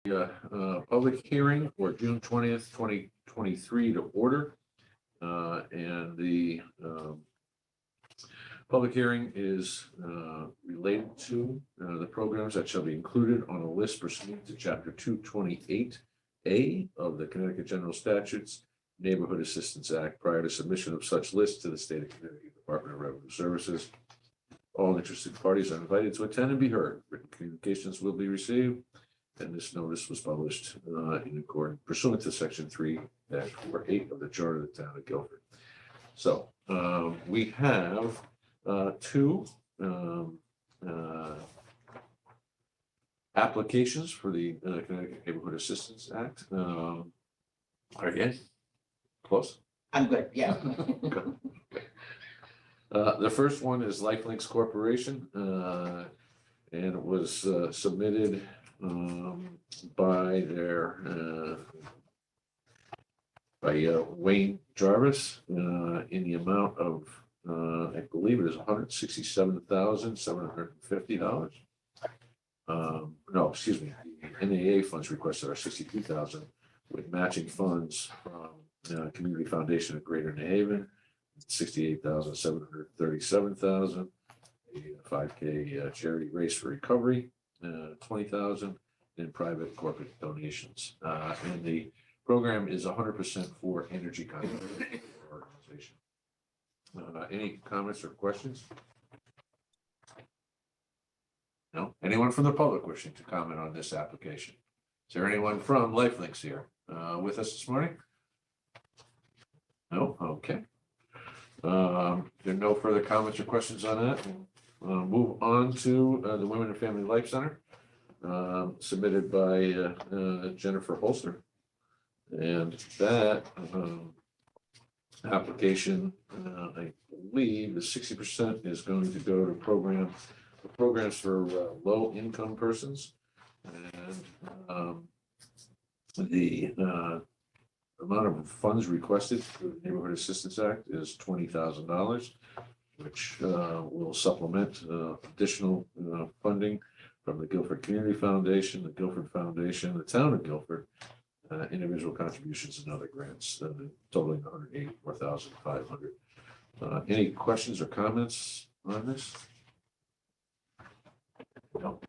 Public hearing for June 20th, 2023 to order. And the public hearing is related to the programs that shall be included on a list pursuant to Chapter 228A of the Connecticut General Statutes, Neighborhood Assistance Act, prior to submission of such list to the State of Connecticut Department of Revenue Services. All interested parties are invited to attend and be heard. Written communications will be received. And this notice was published in accordance pursuant to Section 3-48 of the Charter of the Town of Guilford. So we have two applications for the Connecticut Neighborhood Assistance Act. Again, close? I'm good, yeah. The first one is Lifelinks Corporation, and it was submitted by Wayne Jarvis in the amount of I believe it is $167,750. No, excuse me, the NAA funds requested are $62,000 with matching funds from Community Foundation of Greater New Haven, $68,737,000, a 5K charity race for recovery, $20,000 in private corporate donations. And the program is 100% for energy conservation organization. Any comments or questions? No? Anyone from the public wishing to comment on this application? Is there anyone from Lifelinks here with us this morning? No? Okay. There are no further comments or questions on that. We'll move on to the Women and Family Life Center, submitted by Jennifer Holster. And that application, I believe the 60% is going to go to programs for low income persons. And the amount of funds requested through the Neighborhood Assistance Act is $20,000, which will supplement additional funding from the Guilford Community Foundation, the Guilford Foundation, the Town of Guilford, individual contributions and other grants, totaling $184,500. Any questions or comments on this? No.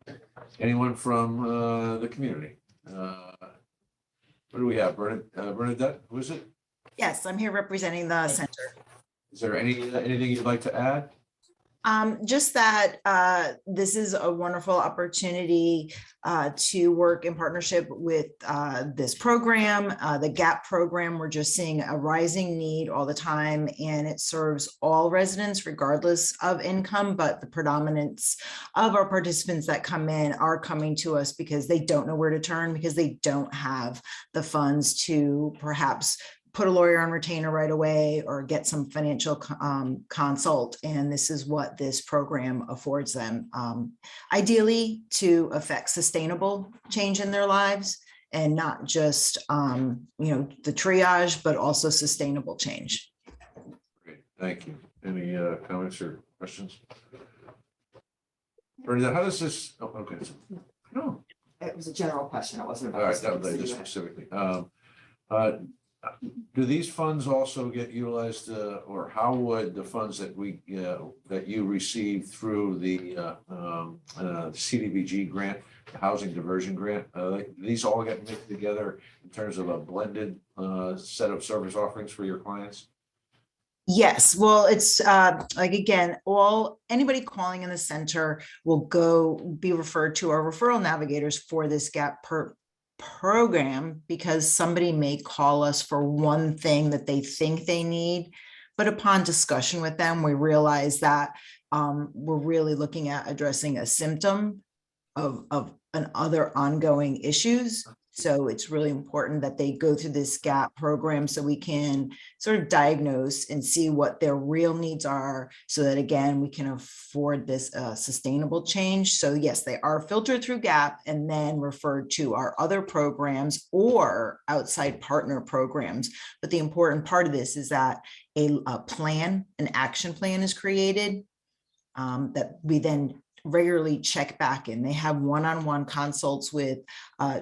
Anyone from the community? What do we have? Bernadette, who is it? Yes, I'm here representing the center. Is there anything you'd like to add? Just that this is a wonderful opportunity to work in partnership with this program, the GAP program. We're just seeing a rising need all the time, and it serves all residents regardless of income, but the predominance of our participants that come in are coming to us because they don't know where to turn, because they don't have the funds to perhaps put a lawyer on retainer right away or get some financial consult. And this is what this program affords them, ideally to affect sustainable change in their lives and not just, the triage, but also sustainable change. Great, thank you. Any comments or questions? Bernadette, how does this, oh, okay. No. It was a general question. It wasn't. All right, that was just specifically. Do these funds also get utilized, or how would the funds that that you receive through the CDBG grant, the housing diversion grant, these all get mixed together in terms of a blended set of service offerings for your clients? Yes, well, it's like, again, anybody calling in the center will be referred to our referral navigators for this GAP program, because somebody may call us for one thing that they think they need, but upon discussion with them, we realize that we're really looking at addressing a symptom of other ongoing issues. So it's really important that they go through this GAP program so we can sort of diagnose and see what their real needs are, so that, again, we can afford this sustainable change. So yes, they are filtered through GAP and then referred to our other programs or outside partner programs. But the important part of this is that a plan, an action plan is created that we then regularly check back in. They have one-on-one consults with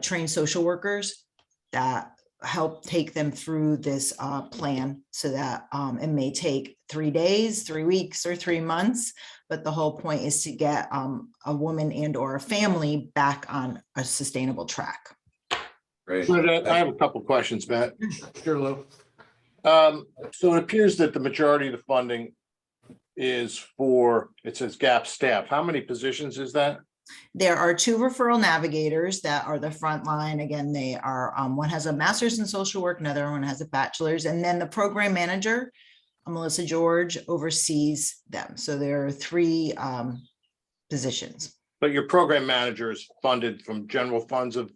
trained social workers that help take them through this plan, so that it may take 3 days, 3 weeks, or 3 months. But the whole point is to get a woman and or a family back on a sustainable track. Great. I have a couple questions, Matt. Sure, Lou. So it appears that the majority of the funding is for, it says GAP staff. How many positions is that? There are 2 referral navigators that are the front line. Again, they are, one has a master's in social work, another one has a bachelor's, and then the program manager, Melissa George, oversees them. So there are 3 positions. But your program manager is funded from general funds of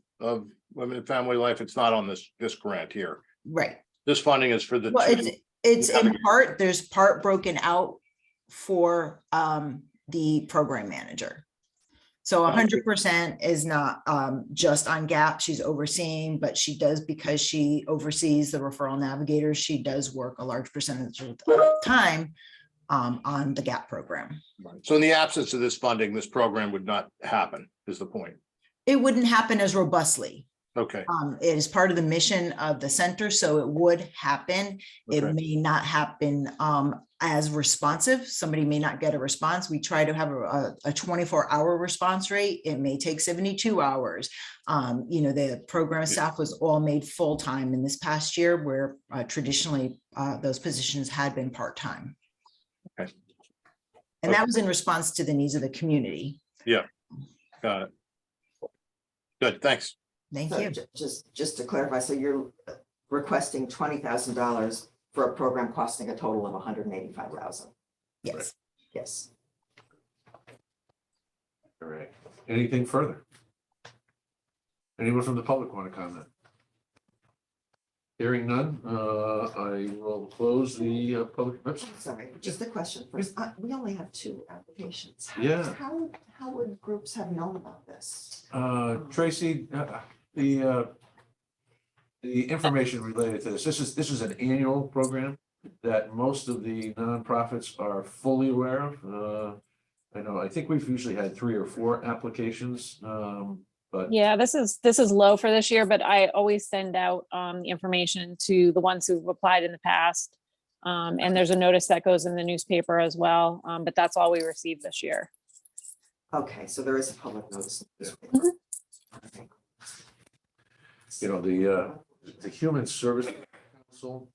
Women and Family Life. It's not on this grant here. Right. This funding is for the Well, 2. it's in part, there's part broken out for the program manager. So 100% is not just on GAP. She's overseeing, but she does, because she oversees the referral navigators, she does work a large percentage of the time on the GAP program. So in the absence of this funding, this program would not happen, is the point. It wouldn't happen as robustly. Okay. It is part of the mission of the center, so it would happen. It Okay. may not happen as responsive. Somebody may not get a response. We try to have a 24-hour response rate. It may take 72 hours. The program staff was all made full-time in this past year, where traditionally those positions had been part-time. Okay. And that was in response to the needs of the community. Yeah. Got it. Good, thanks. Thank So you. just to clarify, so you're requesting $20,000 for a program costing a total of $185,000? Yes. Yes. All right. Anything further? Anyone from the public want to comment? Hearing none, I will close the public. Oops. Sorry, just a question first. We only have 2 applications. Yeah. How would groups have known about this? Tracy, the information related to this is an annual program that most of the nonprofits are fully aware of. I think we've usually had 3 or 4 applications, but Yeah, this is low for this year, but I always send out the information to the ones who've applied in the past. And there's a notice that goes in the newspaper as well, but that's all we received this year. Okay, so there is a public notice. Mhm. Okay. the Human Service Council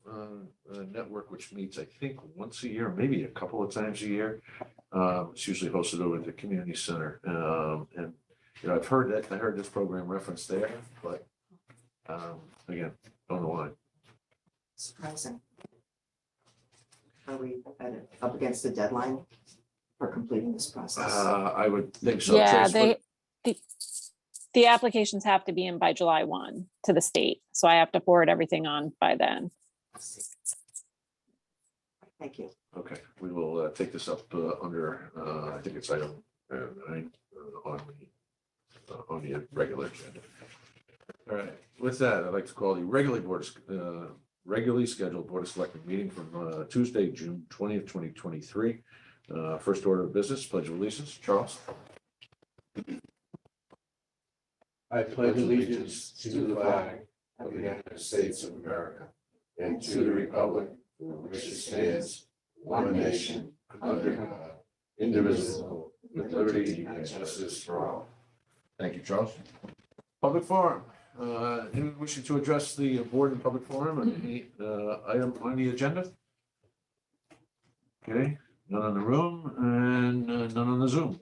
network, which meets, I think, once a year, maybe a couple of times a year. It's usually hosted over at the community center. And I heard this program referenced there, but again, don't know why. Surprising. Are we up against the deadline for completing this process? I would think so. Yeah, Trace, the applications have to be in by July 1 to the state. So I have to forward everything on by then. Thank you. okay, we will take this up under, I think it's item 9 on the regular agenda. All right, with that, I'd like to call the regularly scheduled Board of Selectmen meeting from Tuesday, June 20th, 2023. First order of business, pledge of allegiance. Charles? I pledge allegiance to the flag of the United States of America and to the republic for which it stands, one nation, under God, indivisible, with liberty and justice for all. Thank you, Charles. Public forum. Anyone wishing to address the board in public forum on any item on the agenda? Okay, none in the room and none on the Zoom.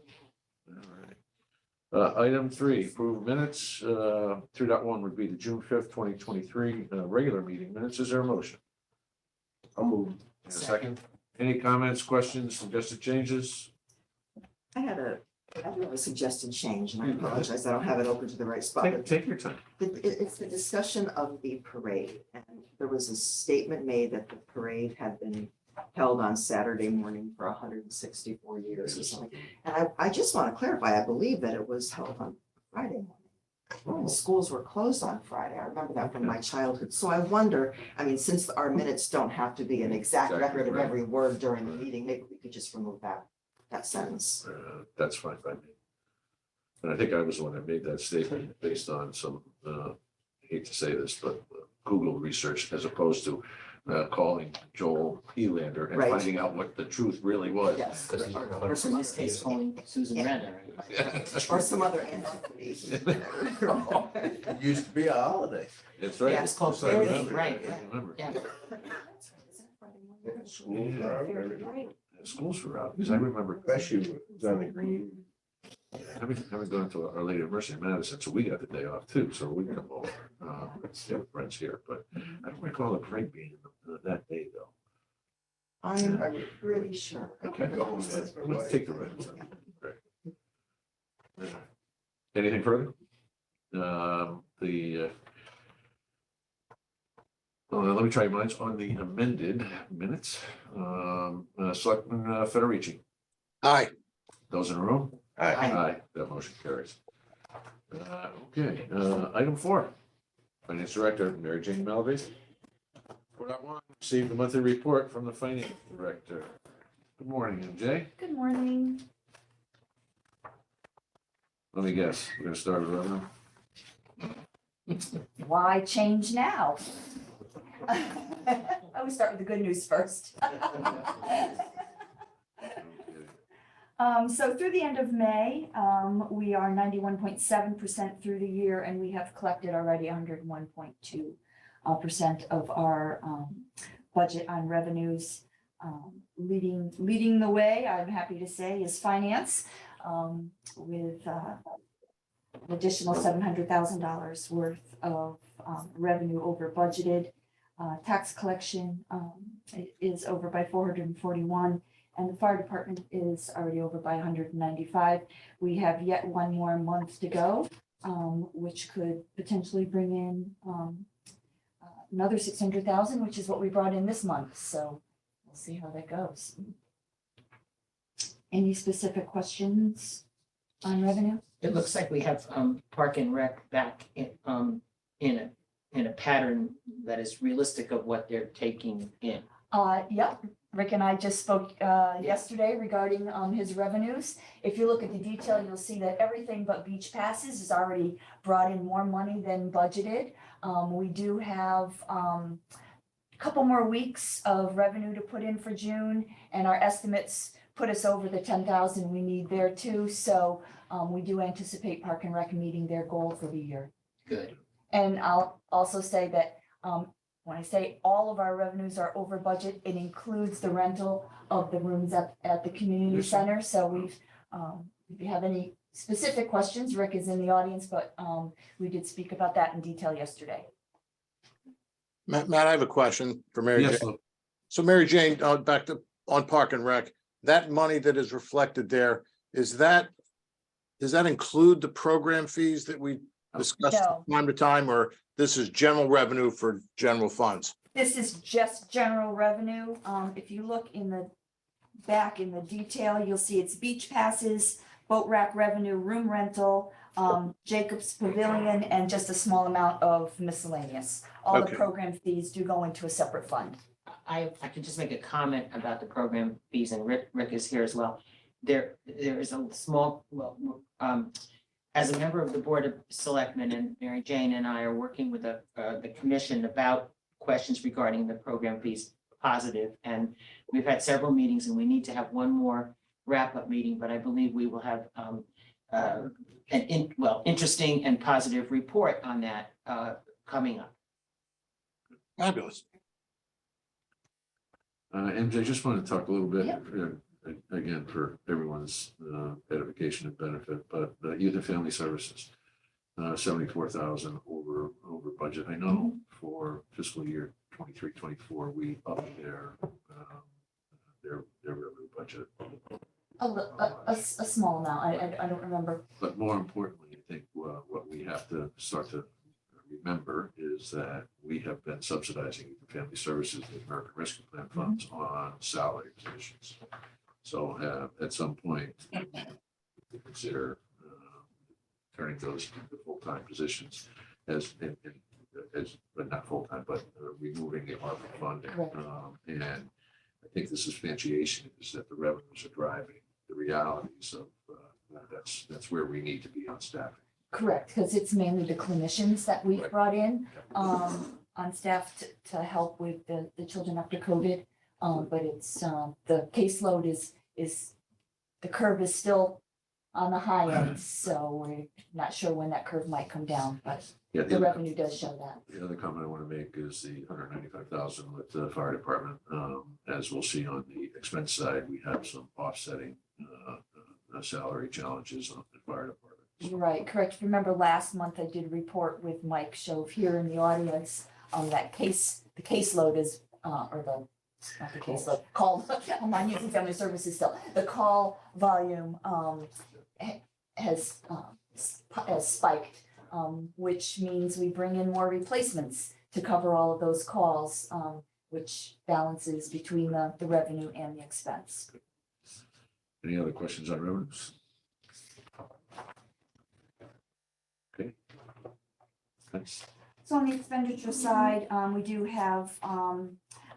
All right. Item 3, approve minutes. 3.1 would be the June 5th, 2023 regular meeting minutes. Is there a motion? I'll move. In a second. Any comments, questions, suggested changes? I have a suggested change, and I apologize, I don't have it open to the right spot. Take your time. It's the discussion of the parade, and there was a statement made that the parade had been held on Saturday morning for 164 years or something. And I just want to clarify, I believe that it was held on Friday morning. The schools were closed on Friday. I remember that from my childhood. So I wonder, since our minutes don't have to be an exact record of every word during the meeting, maybe we could just remove that that sentence. That's fine by me. And I think I was the one that made that statement based on some, I hate to say this, but Google research as opposed to calling Joel Helander and Right. finding out what the truth really was. Yes. Or in this case, calling Susan Renner. Or some other entity. It used to be a holiday. That's right. Yeah. It's called Yes, I Fair Day, remember. right, I remember. Yeah. Schools are out every day. Schools were out, because I remember, Especially with Johnny Green. having gone to Our Lady of Mercy in Madison, so we got the day off too, so we come over. Stay with friends here, but I don't recall the parade being that day though. I'm pretty sure. Okay, let's take the red. Anything further? Let me try your minds on the amended minutes. Selectman Federici, Aye. those in the room? Aye. Aye, that motion carries. Okay, item 4, Finance Director Mary Jane Melvey. For that one, received the monthly report from the Finance Director. Good morning, MJ. Good morning. Let me guess, we're gonna start with revenue. Why change now? I always start with the good news first. So through the end of May, we are 91.7% through the year, and we have collected already 101.2% of our budget on revenues. Leading the way, I'm happy to say, is finance, with an additional $700,000 worth of revenue over budgeted. Tax collection is over by 441. And the fire department is already over by 195. We have yet one more month to go, which could potentially bring in another 600,000, which is what we brought in this month. So we'll see how that goes. Any specific questions on revenue? It looks like we have Park and Rec back in a pattern that is realistic of what they're taking in. Yep. Rick and I just spoke yesterday regarding his revenues. If you look at the detail, you'll see that everything but beach passes has already brought in more money than budgeted. We do have a couple more weeks of revenue to put in for June, and our estimates put us over the 10,000 we need there too. So we do anticipate Park and Rec meeting their goal for the year. Good. And I'll also say that when I say all of our revenues are over budget, it includes the rental of the rooms at the community center. So we've, if you have any specific questions, Rick is in the audience, but we did speak about that in detail yesterday. Matt, I have a question for Mary Yes, Jane. So Mary Jane, back to on Park and Rec, that money that is reflected there, does that include the program fees that we discussed No. from time to time, or this is general revenue for general funds? This is just general revenue. If you look in the back in the detail, you'll see it's beach passes, boat rack revenue, room rental, Jacob's Pavilion, and just a small amount of miscellaneous. All the Okay. program fees do go into a separate fund. I can just make a comment about the program fees, and Rick is here as well. There is a small, as a member of the Board of Selectmen, and Mary Jane and I are working with the commission about questions regarding the program fees, positive, and we've had several meetings, and we need to have one more wrap-up meeting, but I believe we will have interesting and positive report on that coming up. Fabulous. MJ, just wanted to talk a little bit, again, for everyone's edification and benefit, but Youth and Family Services, 74,000 over budget. I know for fiscal year 23-24, we upped their revenue budget. A small amount. I don't remember. But more importantly, I think what we have to start to remember is that we have been subsidizing Youth and Family Services, the American Rescue Plan funds on salary positions. So at some point, we consider turning those into full-time positions as but not full-time, but removing the ARPA funding. Correct. And I think this substantiation is that the revenues are driving the realities of, that's where we need to be on staffing. Correct, because it's mainly the clinicians that we've Right. brought in on staff to help with the children after COVID. But it's the caseload is the curve is still on the high end, so we're not sure when that curve might come down, but Yeah, the revenue does show that. the other comment I want to make is the 195,000 with the fire department. As we'll see on the expense side, we have some offsetting salary challenges on the fire department. Right, correct. Remember last month I did a report with Mike Shove here in the audience on that the caseload is, or not the caseload, called, I'm on Youth and Family Services still. The call volume has spiked, which means we bring in more replacements to cover all of those calls, which balances between the revenue and the expense. Any other questions on revenues? Okay. Thanks. So on the expenditure side, we do have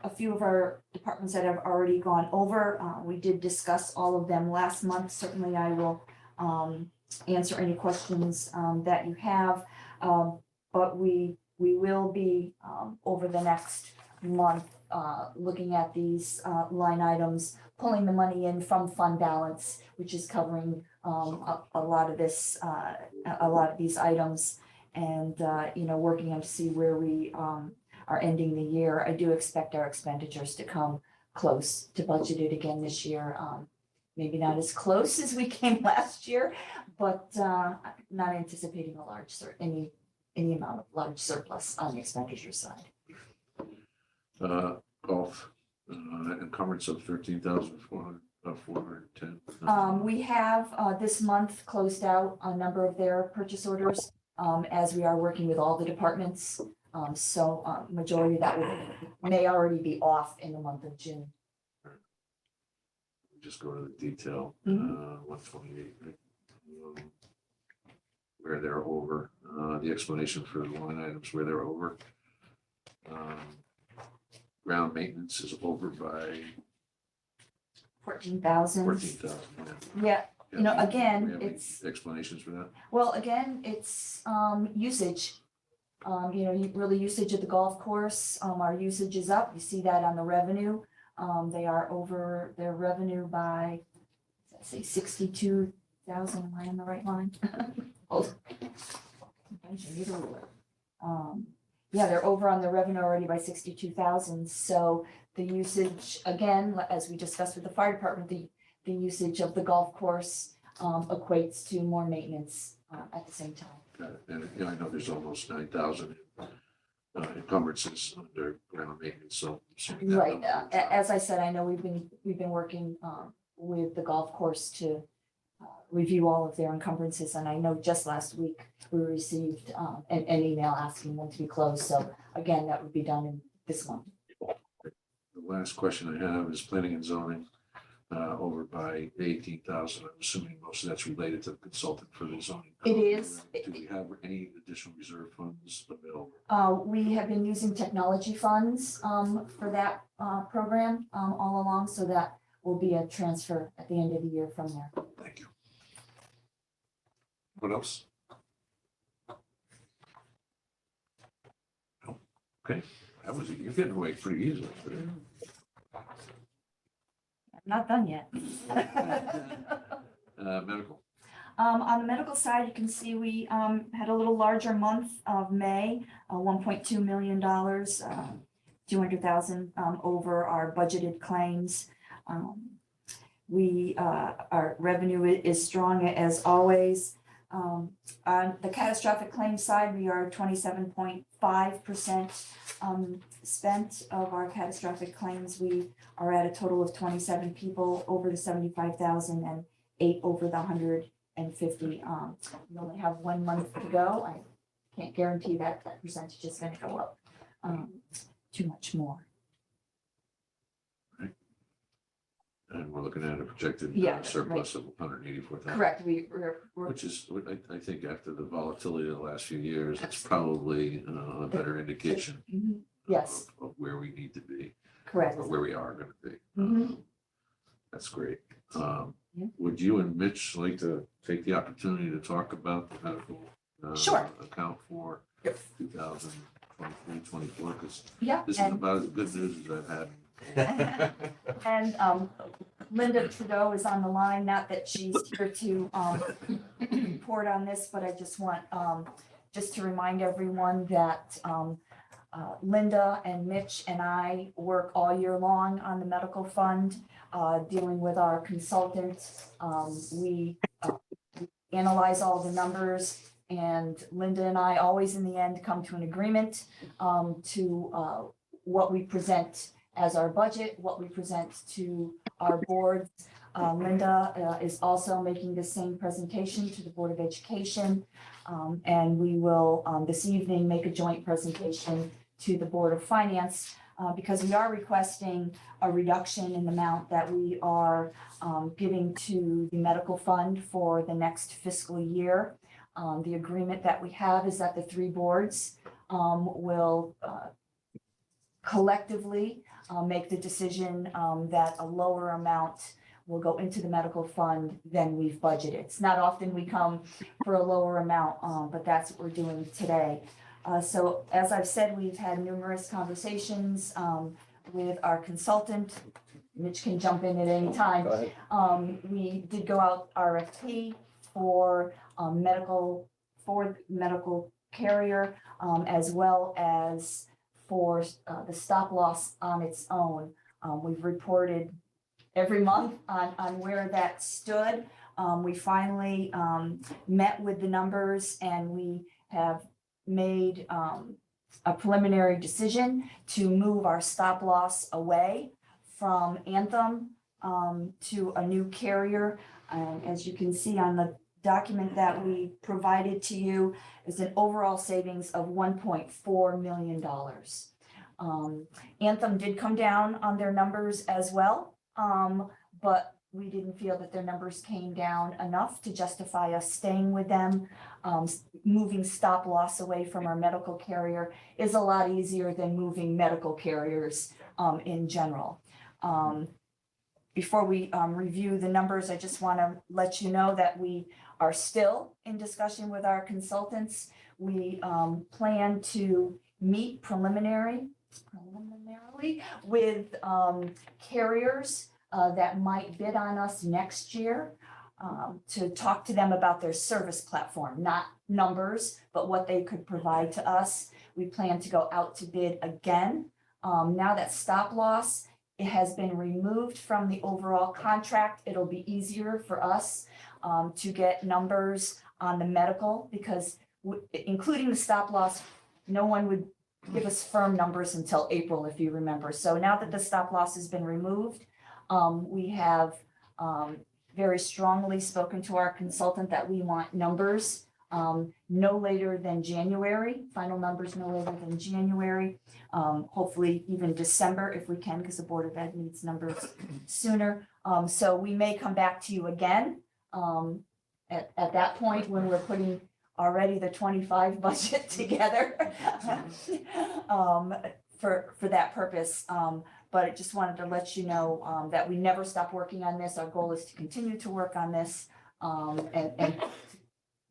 a few of our departments that have already gone over. We did discuss all of them last month. Certainly I will answer any questions that you have. But we will be over the next month looking at these line items, pulling the money in from fund balance, which is covering a lot of this, a lot of these items. And, working on to see where we are ending the year. I do expect our expenditures to come close to budgeted again this year. Maybe not as close as we came last year, but not anticipating a large any amount of large surplus on the expenditure side. Golf encumbrance of 13,410. We have this month closed out a number of their purchase orders as we are working with all the departments. So majority of that may already be off in the month of June. Just go to the detail, Mhm. 128, right? Where they're over, the explanation for the line items where they're over. Ground maintenance is over by 14,000. 14,000. Yeah, Do we again, have any it's, explanations for that? well, again, it's usage. Really usage of the golf course. Our usage is up. You see that on the revenue. They are over their revenue by, let's say 62,000. Am I on the right line? Hold on. Yeah, they're over on the revenue already by 62,000. So the usage, again, as we discussed with the fire department, the usage of the golf course equates to more maintenance at the same time. Got it. And I know there's almost 9,000 encumbrances under ground maintenance, so. assuming that Right, number will drop. as I said, I know we've been working with the golf course to review all of their encumbrances, and I know just last week we received an email asking them to be closed, so again, that would be done in this month. The last question I have is planning and zoning over by 18,000. I'm assuming most of that's related to the consultant for the zoning. It is. Do we have any additional reserve funds available? We have been using technology funds for that program all along, so that will be a transfer at the end of the year from there. Thank you. What else? No? Okay, you're getting away pretty easily. Not done yet. Medical. On the medical side, you can see we had a little larger month of May, $1.2 million, 200,000 over our budgeted claims. Our revenue is strong as always. On the catastrophic claims side, we are 27.5% spent of our catastrophic claims. We are at a total of 27 people over the 75,000 and 8 over the 150. We only have 1 month to go. I can't guarantee that percentage is going to go up too much more. And we're looking at a projected Yeah, surplus of 184,000. Correct. We're Which is, I think after the volatility of the last few years, it's probably a better indication. Mhm. Yes. Of where we need to be, correct. or where we are going to be. Mhm. That's great. Yeah. would you and Mitch like to take the opportunity to talk about the medical Sure. account for Yep. 2023-24? Because Yeah, this is about as good news as I've had. and Linda Trudeau is on the line, not that she's here to report on this, but I just want just to remind everyone that Linda and Mitch and I work all year long on the medical fund, dealing with our consultants. We analyze all the numbers, and Linda and I always in the end come to an agreement to what we present as our budget, what we present to our boards. Linda is also making the same presentation to the Board of Education. And we will this evening make a joint presentation to the Board of Finance because we are requesting a reduction in the amount that we are giving to the medical fund for the next fiscal year. The agreement that we have is that the three boards will collectively make the decision that a lower amount will go into the medical fund than we've budgeted. It's not often we come for a lower amount, but that's what we're doing today. So as I've said, we've had numerous conversations with our consultant. Mitch can jump in at any time. Go ahead. We did go out RFP for medical carrier, as well as for the stop loss on its own. We've reported every month on where that stood. We finally met with the numbers, and we have made a preliminary decision to move our stop loss away from Anthem to a new carrier. As you can see on the document that we provided to you, is an overall savings of $1.4 million. Anthem did come down on their numbers as well, but we didn't feel that their numbers came down enough to justify us staying with them. Moving stop loss away from our medical carrier is a lot easier than moving medical carriers in general. Before we review the numbers, I just want to let you know that we are still in discussion with our consultants. We plan to meet preliminarily with carriers that might bid on us next year to talk to them about their service platform, not numbers, but what they could provide to us. We plan to go out to bid again. Now that stop loss, it has been removed from the overall contract. It'll be easier for us to get numbers on the medical, because including the stop loss, no one would give us firm numbers until April, if you remember. So now that the stop loss has been removed, we have very strongly spoken to our consultant that we want numbers no later than January, final numbers no later than January, hopefully even December if we can, because the Board of Ed needs numbers sooner. So we may come back to you again at that point when we're putting already the 25 budget together for that purpose. But I just wanted to let you know that we never stop working on this. Our goal is to continue to work on this and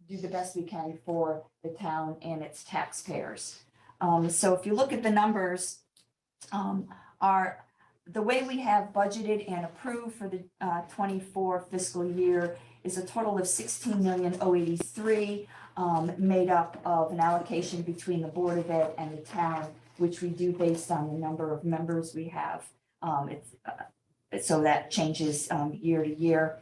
do the best we can for the town and its taxpayers. So if you look at the numbers, the way we have budgeted and approved for the 24 fiscal year is a total of $16,083,000, made up of an allocation between the Board of Ed and the town, which we do based on the number of members we have. So that changes year to year.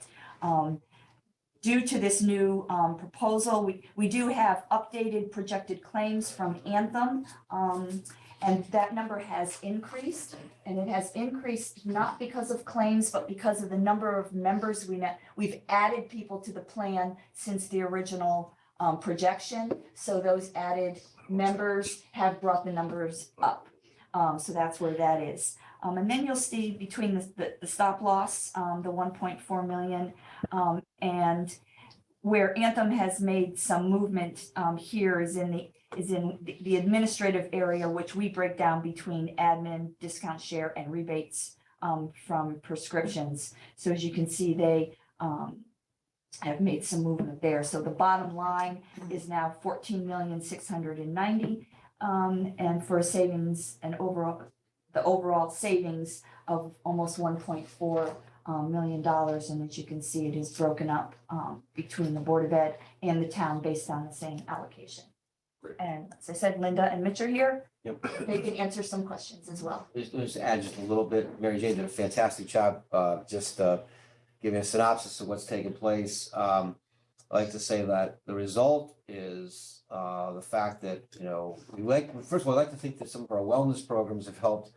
Due to this new proposal, we do have updated projected claims from Anthem, and that number has increased. And it has increased not because of claims, but because of the number of members we've added people to the plan since the original projection. So those added members have brought the numbers up. So that's where that is. And then you'll see between the stop loss, the 1.4 million, and where Anthem has made some movement here is in the administrative area, which we break down between admin, discount share, and rebates from prescriptions. So as you can see, they have made some movement there. So the bottom line is now 14,690,000, and for a savings and the overall savings of almost $1.4 million. And as you can see, it is broken up between the Board of Ed and the town based on the same allocation. Great. And as I said, Linda and Mitch are here. Yep. They can answer some questions as well. Just add just a little bit. Mary Jane did a fantastic job, giving a synopsis of what's taken place. I like to say that the result is the fact that, first of all, I like to think that some of our wellness programs have helped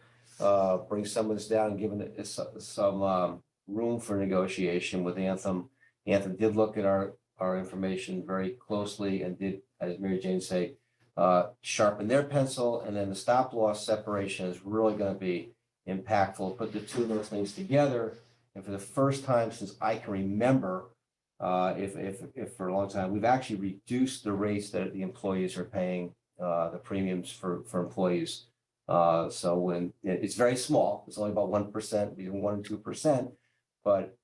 bring some of this down and given it some room for negotiation with Anthem. Anthem did look at our information very closely and did, as Mary Jane say, sharpen their pencil, and then the stop loss separation is really going to be impactful. Put the two of those things together, and for the first time since I can remember, if for a long time, we've actually reduced the rates that the employees are paying, the premiums for employees. So when it's very small, it's only about 1%, between 1% and 2%, but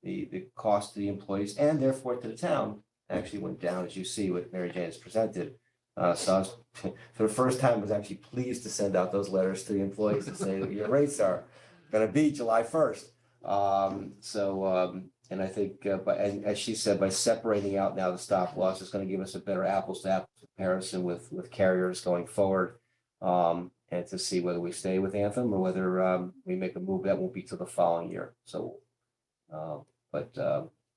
the cost to the employees and therefore to the town actually went down, as you see what Mary Jane has presented. So I was, for the first time, I was actually pleased to send out those letters to the employees to say that your rates are going to be July 1st. And I think, and as she said, by separating out now the stop loss, it's going to give us a better apples to apples comparison with carriers going forward, and to see whether we stay with Anthem or whether we make a move that won't be till the following year. So,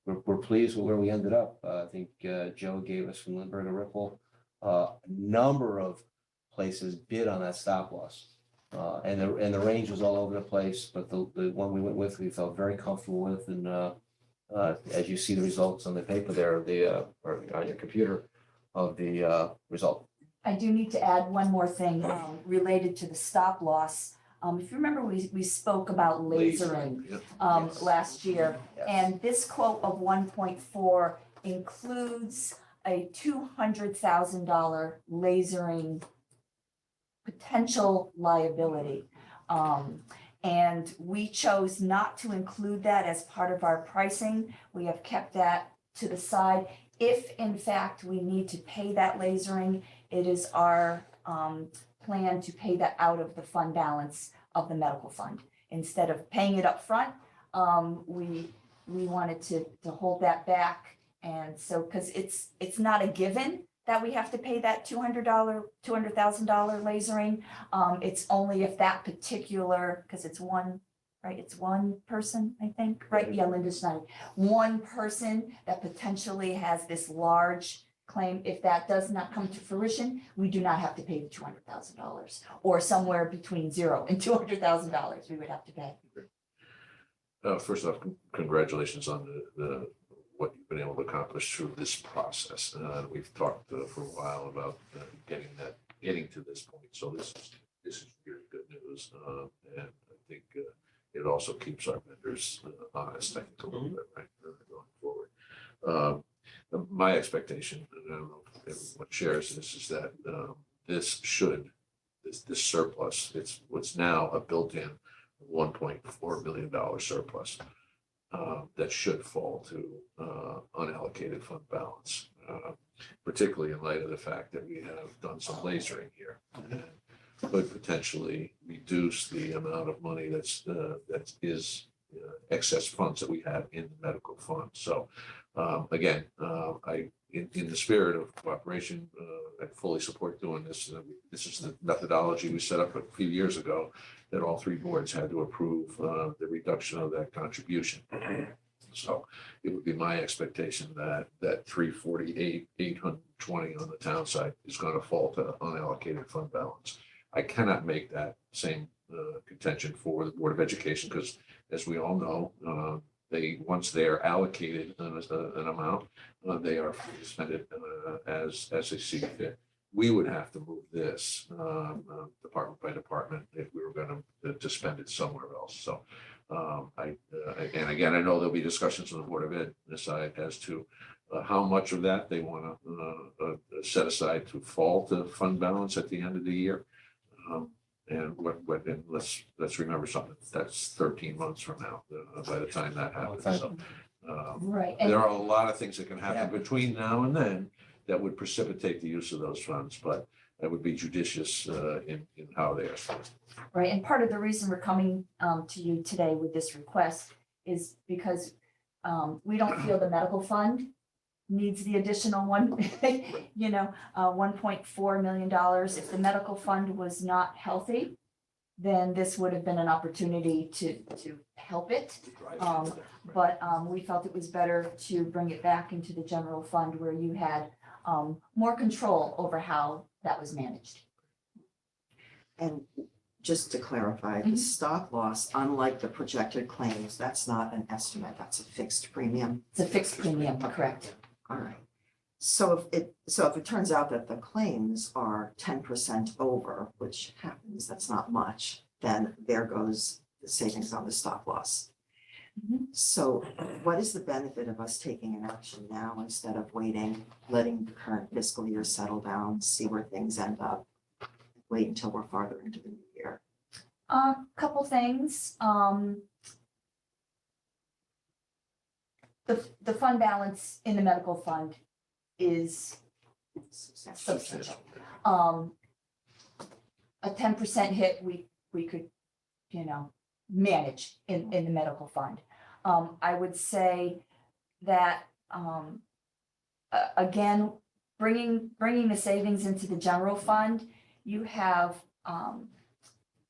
we're pleased with where we ended up. I think Joe gave us from Lindbergh and Ripple a number of places bid on that stop loss. And the range was all over the place, but the one we went with, we felt very comfortable with. And as you see the results on the paper there, or on your computer, of the result. I do need to add one more thing related to the stop loss. If you remember, we spoke about lasering Yes. last year, Yes. and this quote of 1.4 includes a $200,000 lasering potential liability. And we chose not to include that as part of our pricing. We have kept that to the side. If in fact we need to pay that lasering, it is our plan to pay that out of the fund balance of the medical fund. Instead of paying it up front, we wanted to hold that back. And so, because it's not a given that we have to pay that $200,000 lasering. It's only if that particular, because it's one, right? It's one person, I think, right? Yeah, Linda Schneider. One person that potentially has this large claim. If that does not come to fruition, we do not have to pay the $200,000, or somewhere between $0 and $200,000 we would have to pay. First off, congratulations on the what you've been able to accomplish through this process. We've talked for a while about getting to this point. So this is really good news, and I think it also keeps our vendors honest. I think a little bit, right, going forward. My expectation, and I don't know if everyone shares this, is that this surplus, it's what's now a built-in $1.4 million surplus. That should fall to unallocated fund balance, particularly in light of the fact that we have done some lasering here, and could potentially reduce the amount of money that is excess funds that we have in the medical fund. So again, in the spirit of cooperation, I fully support doing this. This is the methodology we set up a few years ago, that all three boards had to approve the reduction of that contribution. So it would be my expectation that 348, 820 on the town side is going to fall to unallocated fund balance. I cannot make that same contention for the Board of Education, because as we all know, once they are allocated an amount, they are free to spend it as they see fit. We would have to move this department by department if we were going to spend it somewhere else. So and again, I know there'll be discussions on the Board of Ed side as to how much of that they want to set aside to fall to fund balance at the end of the year. And let's remember something, that's 13 months from now by the time that happens. So Right. There are a lot of things that can Yeah. happen between now and then that would precipitate the use of those funds, but that would be judicious in how they are spent. Right, and part of the reason we're coming to you today with this request is because we don't feel the medical fund needs the additional $1.4 million. If the medical fund was not healthy, then this would have been an opportunity to help it. But we felt it was better to bring it back into the general fund where you had more control over how that was managed. And just to clarify, the stop loss, unlike the projected claims, that's not an estimate, that's a fixed premium. It's a fixed premium, correct? All right. So if it turns out that the claims are 10% over, which happens, that's not much, then there goes the savings on the stop loss. Mhm. So what is the benefit of us taking an action now instead of waiting, letting the current fiscal year settle down, see where things end up? Wait until we're farther into the new year. Couple things. The fund balance in the medical fund is substantial. A 10% hit, we could, manage in the medical fund. I would say that, again, bringing the savings into the general fund, you have,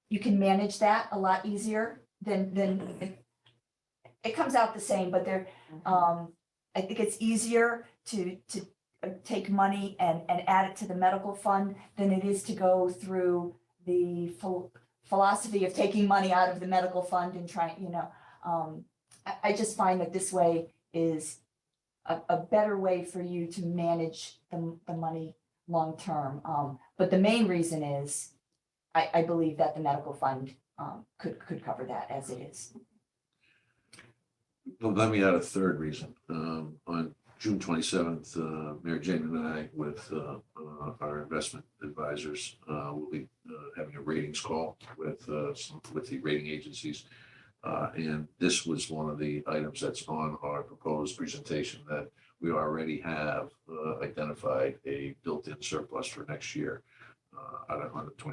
you can manage that a lot easier than it comes out the same, but there, I think it's easier to take money and add it to the medical fund than it is to go through the philosophy of taking money out of the medical fund and trying, I just find that this way is a better way for you to manage the money long-term. But the main reason is, I believe that the medical fund could cover that as it is. Well, let me add a third reason. On June 27th, Mary Jane and I, with our investment advisors, will be having a ratings call with the rating agencies. And this was one of the items that's on our proposed presentation, that we already have identified a built-in surplus for next year.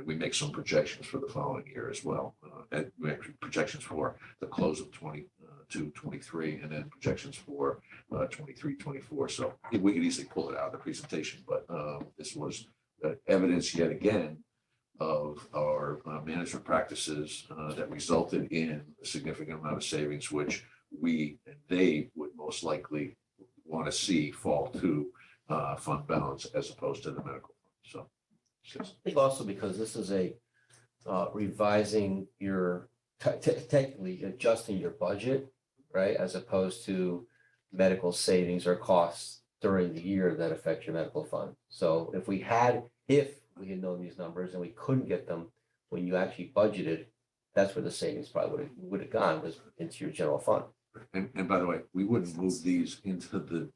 We make some projections for the following year as well. And we make projections for the close of 22-23, and then projections for 23-24. So we could easily pull it out of the presentation, but this was evidence yet again of our management practices that resulted in a significant amount of savings, which we and they would most likely want to see fall to fund balance as opposed to the medical fund. So. I think also because this is a revising your, technically adjusting your budget, right? As opposed to medical savings or costs during the year that affect your medical fund. So if we had known these numbers and we couldn't get them when you actually budgeted, that's where the savings probably would have gone, was into your general fund. And by the way, we wouldn't move these into the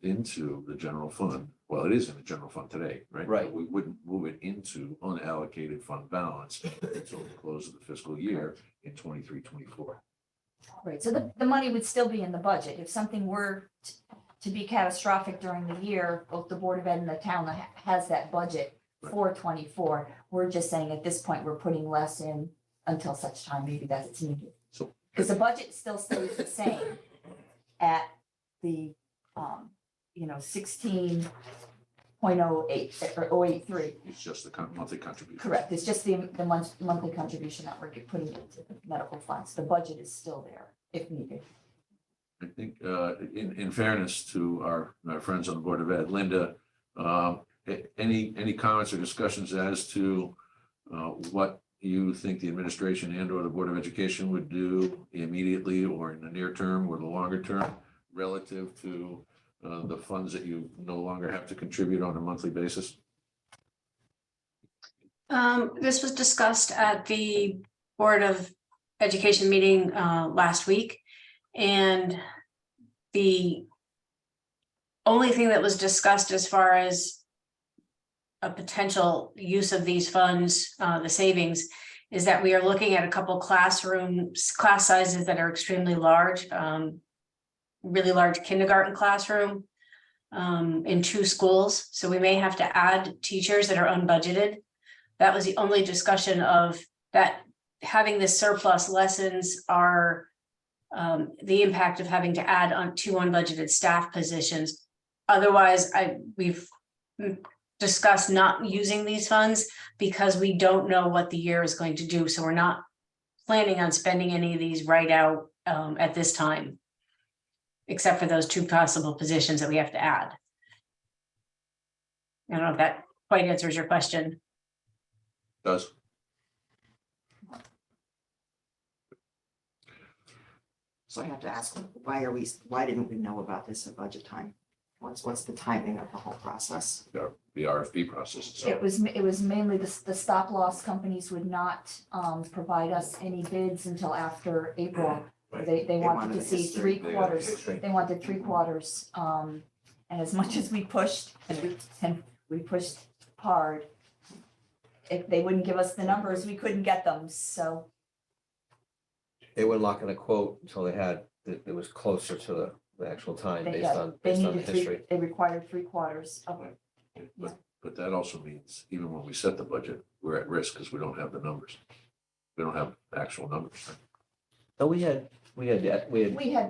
general fund. Well, it is in the general fund today, right? Right. We wouldn't move it into unallocated fund balance until the close of the fiscal year in 23-24. Right, so the money would still be in the budget. If something were to be catastrophic during the year, both the Board of Ed and the town has that budget for 24. We're just saying at this point, we're putting less in until such time maybe that it's needed. So, because the budget still stays the same at the 16.08 or 083. it's just the monthly contribution. Correct. It's just the monthly contribution that we're putting into the medical funds. The budget is still there if needed. I think in fairness to our friends on the Board of Ed, Linda, any comments or discussions as to what you think the administration and or the Board of Education would do immediately or in the near term or the longer term relative to the funds that you no longer have to contribute on a monthly basis? This was discussed at the Board of Education meeting last week. And the only thing that was discussed as far as a potential use of these funds, the savings, is that we are looking at a couple class sizes that are extremely large. really large kindergarten classroom in 2 schools, so we may have to add teachers that are unbudgeted. That was the only discussion of that, having this surplus lessons are the impact of having to add on 2 unbudgeted staff positions. Otherwise, we've discussed not using these funds because we don't know what the year is going to do, so we're not planning on spending any of these right out at this time, except for those 2 possible positions that we have to add. I don't know if that quite answers your question. Does. So I have to ask, why didn't we know about this at budget time? What's the timing of the whole process? The RFP process itself. It was mainly the stop loss companies would not provide us any bids until after April. They wanted to see history. 3 quarters. They wanted 3 quarters. And as much as we pushed and we pushed hard, if they wouldn't give us the numbers, we couldn't get them. So They wouldn't lock in a quote until they had, it was closer to the actual time they based on they the needed 3, history. they required 3 quarters of it. But that also means even when we set the budget, we're at risk because we don't have the numbers. We don't have actual numbers. Right? No, we had. We had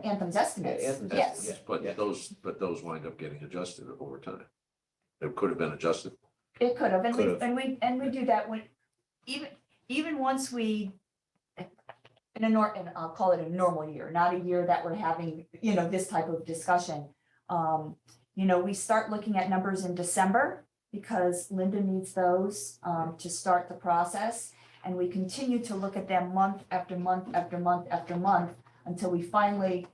Anthem's estimates. Yeah, Anthem's Yes. estimates. But Yeah. those wind up getting adjusted over time. It could have been adjusted. It could have, Could've. and we do that when, even once we, and I'll call it a normal year, not a year that we're having, this type of discussion. We start looking at numbers in December because Linda needs those, to start the process. And we continue to look at them month after month after month after month until we finally,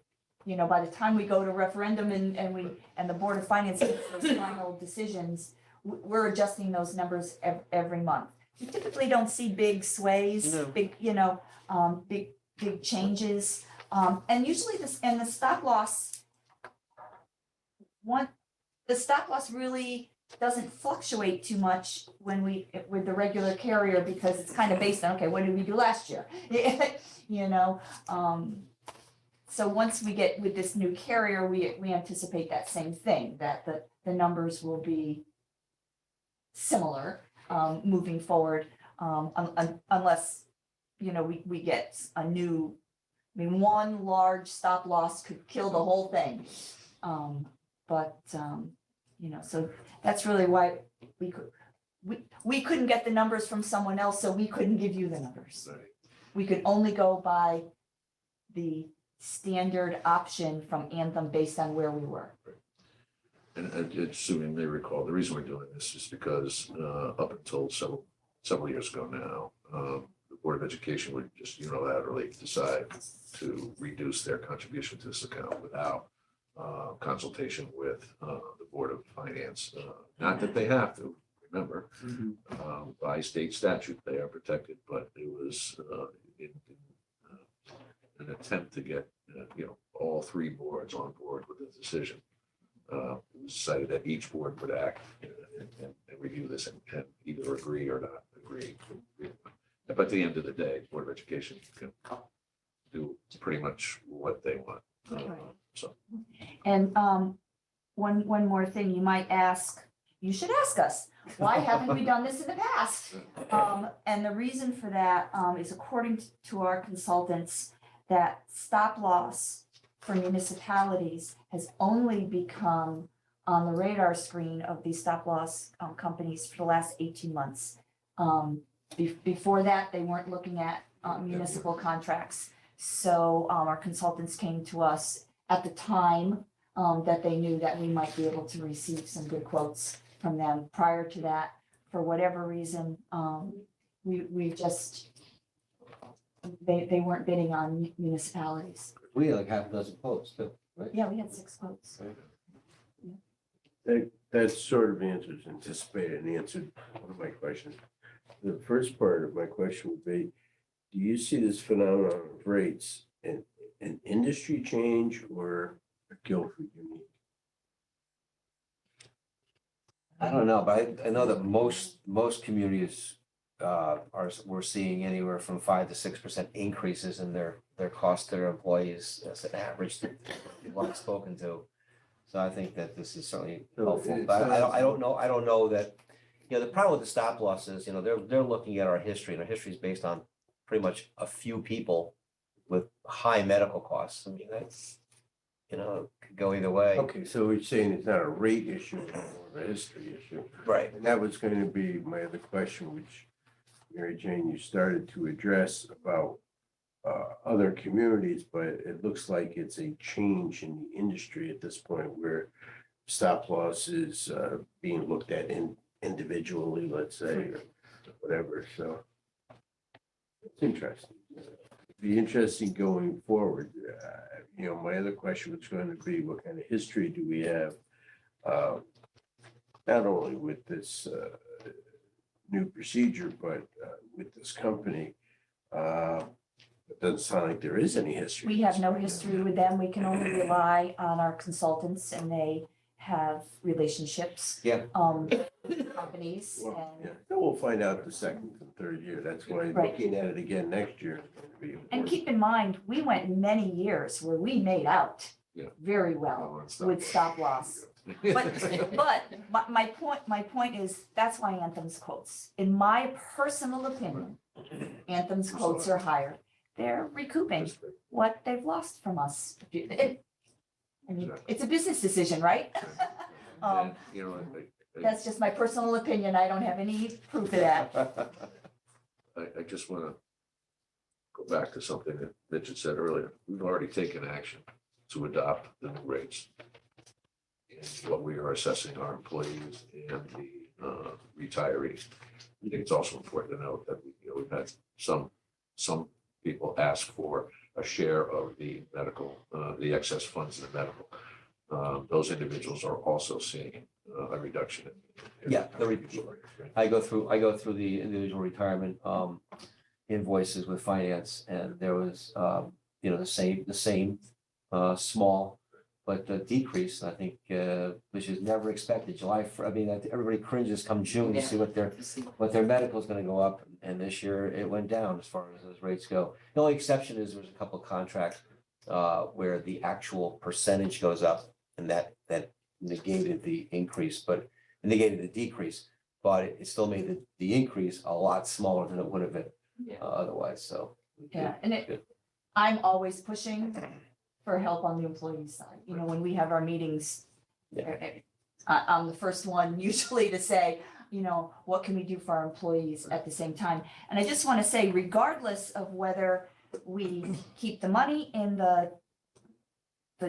by the time we go to referendum and the Board of Finance makes those final decisions, we're adjusting those numbers every month. We typically don't see big sways, No. big changes. And usually the stop loss really doesn't fluctuate too much with the regular carrier because it's kind of based on, okay, what did we do last year? So once we get with this new carrier, we anticipate that same thing, that the numbers will be similar moving forward, unless, we get a new, one large stop loss could kill the whole thing. So that's really why we couldn't get the numbers from someone else, so we couldn't give you the numbers. Right. We could only go by the standard option from Anthem based on where we were. And assuming they recall, the reason we're doing this is because up until several years ago now, the Board of Education would just unilaterally decide to reduce their contribution to this account without consultation with the Board of Finance. Not that they have to, remember, by state statute, they are protected, but it was in an attempt to get all 3 boards on board with the decision. It was decided that each board would act and review this and either agree or not agree. But at the end of the day, Board of Education can do pretty much what they want. So. And one more thing, you should ask us, why haven't we done this in the past? And the reason for that is according to our consultants, that stop loss for municipalities has only become on the radar screen of these stop loss companies for the last 18 months. Before that, they weren't looking at municipal contracts. So our consultants came to us at the time that they knew that we might be able to receive some good quotes from them. Prior to that, for whatever reason, they weren't bidding on municipalities. We had like half a dozen quotes too, right? Yeah, we had 6 quotes. That sort of anticipated and answered one of my questions. The first part of my question would be, do you see this phenomenon of rates an industry change or a Guilford unique? I don't know, but I know that most communities we're seeing anywhere from 5 to 6% increases in their cost to their employees as an average that people I've spoken to. So I think that this is certainly So helpful, it but I sounds- don't know that, the problem with the stop loss is, they're looking at our history, and our history is based on pretty much a few people with high medical costs. I mean, that's, could go either way. Okay, so we're saying it's not a rate issue, it's more of a history issue. Right. And that was going to be my other question, which Mary Jane, you started to address about other communities, but it looks like it's a change in the industry at this point where stop loss is being looked at individually, let's say, or whatever. So it's interesting. Be interesting going forward. My other question was going to be, what kind of history do we have, not only with this new procedure, but with this company? It doesn't sound like there is any history. We have no history with them. We can only rely on our consultants, and they have relationships. Yeah. Companies Well, and. yeah, then we'll find out the second and third year. That's why Right. looking at it again next year is going to be And important. keep in mind, we went many years where we made out Yeah. very well with stop loss. But my point is, that's why Anthem's quotes, in my personal opinion, Anthem's quotes are higher. They're recouping what they've lost from us. It's a business decision, right? And, That's just my personal opinion. I don't have any proof of that. I just want to go back to something that Mitch had said earlier. We've already taken action to adopt the new rates. And what we are assessing our employees and the retirees. I think it's also important to note that we've had some people ask for a share of the medical, the excess funds in the medical. Those individuals are also seeing a reduction in. Yeah, I go through the individual retirement invoices with finance, and there was the same small but the decrease, I think, which is never expected. Everybody cringes come June to see what their medical is going to go up, and this year it went down as far as those rates go. The only exception is there was a couple of contracts where the actual percentage goes up, and that negated the decrease, but it still made the increase a lot smaller than it would have been otherwise. So Yeah, and I'm always pushing for help on the employee side. When we have our meetings, I'm the first one usually to say, what can we do for our employees at the same time? And I just want to say, regardless of whether we keep the money in the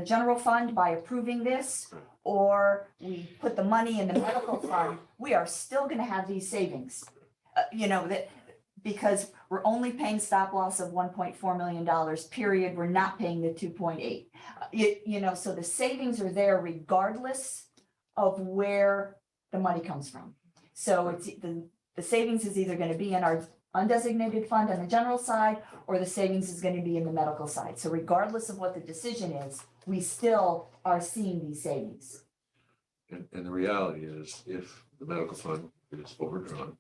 general fund by approving this, or we put the money in the medical fund, we are still going to have these savings. Because we're only paying stop loss of $1.4 million, period. We're not paying the 2.8. So the savings are there regardless of where the money comes from. So it's the savings is either going to be in our undesignated fund on the general side, or the savings is going to be in the medical side. So regardless of what the decision is, we still are seeing these savings. And the reality is, if the medical fund is overdrawn,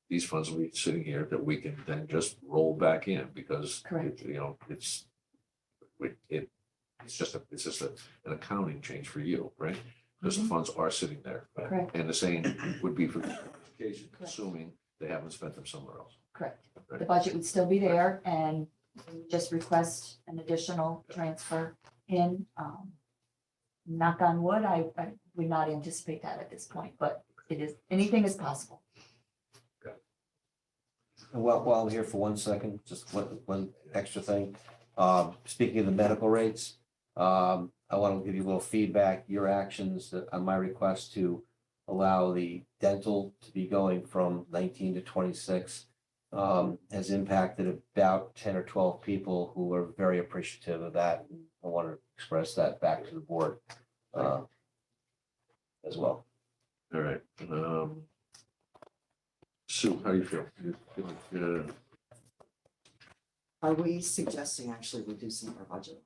these funds will be sitting here that we can then just roll back in, because Correct. it's just an accounting change for you, right? Because the funds are sitting there. Correct. And the same would be for education, Correct. assuming they haven't spent them somewhere else. Correct. Right. The budget would still be there, and we would just request an additional transfer in. Knock on wood, I would not anticipate that at this point, but anything is possible. while I'm here for 1 second, just one extra thing. Speaking of the medical rates, I want to give you a little feedback. Your actions on my request to allow the dental to be going from 19 to 26 has impacted about 10 or 12 people who are very appreciative of that. I want to express that back to the board as well. All right. Sue, how do you feel? You feel, Are we suggesting actually reducing our budget?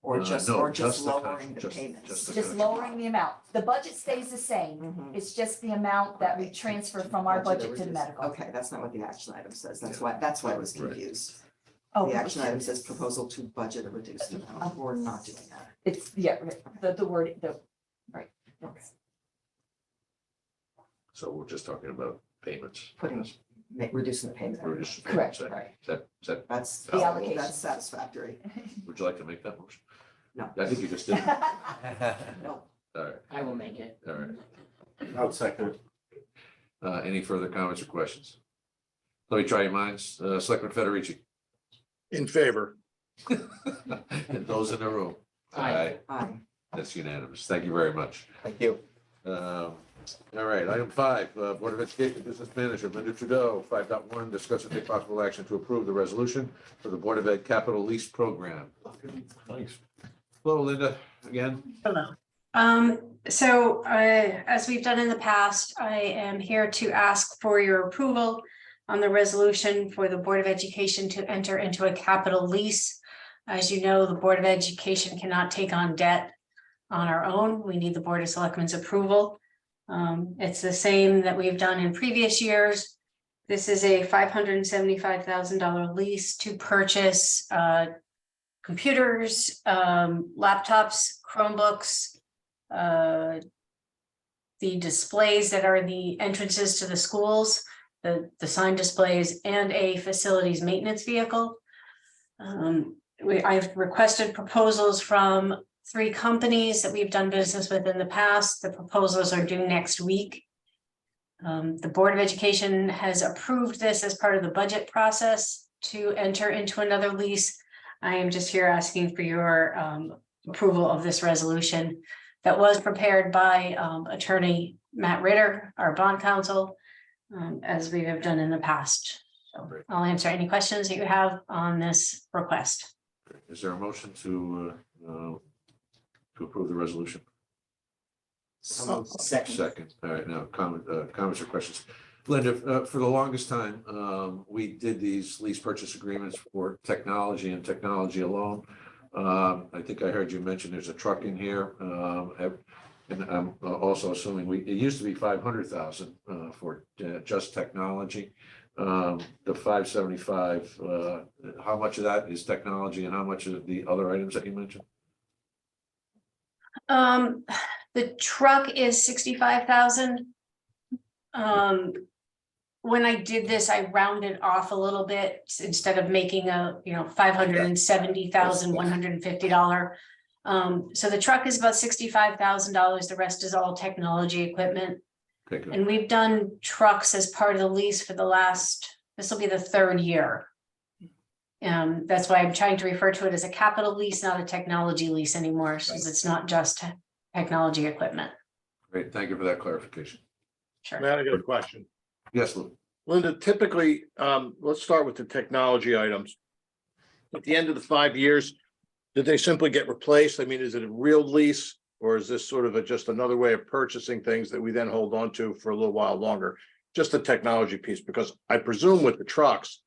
Or just, no, or just the lowering the just- payments? just the Just lowering the amount. The budget stays the same. Mhm. It's just the amount that we Okay. transfer from our budget to the reduced. medical. Okay, that's not what the action item says. That's why I was Right. confused. Oh, The action item says proposal to budget a reduced amount. We're not doing that. it's, yeah, the word, right. So we're just talking about payments. Reducing the payment. Reducing the Correct, payments. right. Is that, That's, The allocation. that's satisfactory. would you like to make that motion? No. I think you just did. No. All right, I will make it. all right. I'll second it. Any further comments or questions? Let me try your minds. Selectman Federici. In favor. And those in the room. Aye. Aye. That's unanimous. Thank you very much. Thank you. All right, item 5, Board of Education Business Manager Linda Trudeau, 5.1, discuss and take possible action to approve the resolution for the Board of Ed Capital Lease Program. Thanks. Hello, Linda, again. Hello. So, as we've done in the past, I am here to ask for your approval on the resolution for the Board of Education to enter into a capital lease. As you know, the Board of Education cannot take on debt on our own. We need the Board of Selectmen's approval. It's the same that we've done in previous years. This is a $575,000 lease to purchase computers, laptops, Chromebooks, the displays that are the entrances to the schools, the sign displays, and a facilities maintenance vehicle. I've requested proposals from 3 companies that we've done business with in the past. The proposals are due next week. The Board of Education has approved this as part of the budget process to enter into another lease. I am just here asking for your approval of this resolution that was prepared by Attorney Matt Ritter, our bond counsel, as we have done in the past. So I'll answer any questions that you have on this request. Is there a motion to approve the resolution? Second, all right, now comments or questions. Linda, for the longest time, we did these lease purchase agreements for technology and technology alone. I think I heard you mention there's a truck in here. And I'm also assuming it used to be 500,000 for just technology. The 575, how much of that is technology and how much of the other items that you mentioned? The truck is 65,000. When I did this, I rounded off a little bit instead of making a, $570,150. So the truck is about $65,000. The rest is all technology equipment. Okay, good. And we've done trucks as part of the lease for this will be the 3rd year. That's why I'm trying to refer to it as a capital lease, not a technology lease anymore, since it's not just technology equipment. Great, thank you for that clarification. Sure. Matt, I got a question. Yes, Lou. Linda, typically, let's start with the technology items. At the end of the 5 years, did they simply get replaced? I mean, is it a real lease? Or is this sort of just another way of purchasing things that we then hold on to for a little while longer? Just the technology piece, because I presume with the trucks,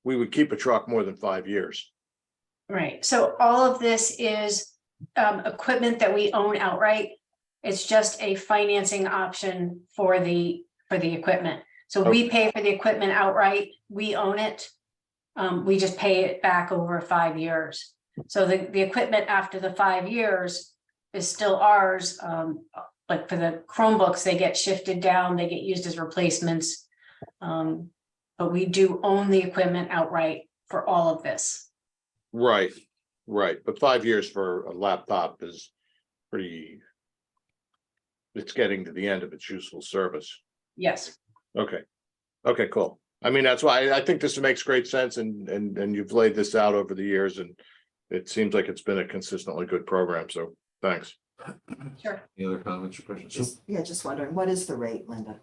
we would keep a truck more than 5 years. Right, so all of this is equipment that we own outright. It's just a financing option for the equipment. So we pay for the equipment outright, we own it. We just pay it back over 5 years. So the equipment after the 5 years is still ours. Like for the Chromebooks, they get shifted down, they get used as replacements. But we do own the equipment outright for all of this. Right, right. But 5 years for a laptop is pretty. It's getting to the end of its useful service. Yes. Okay. Okay, cool. I mean, that's why I think this makes great sense and you've laid this out over the years and it seems like it's been a consistently good program. So thanks. Sure. Any other comments or questions? Just wondering, what is the rate, Linda?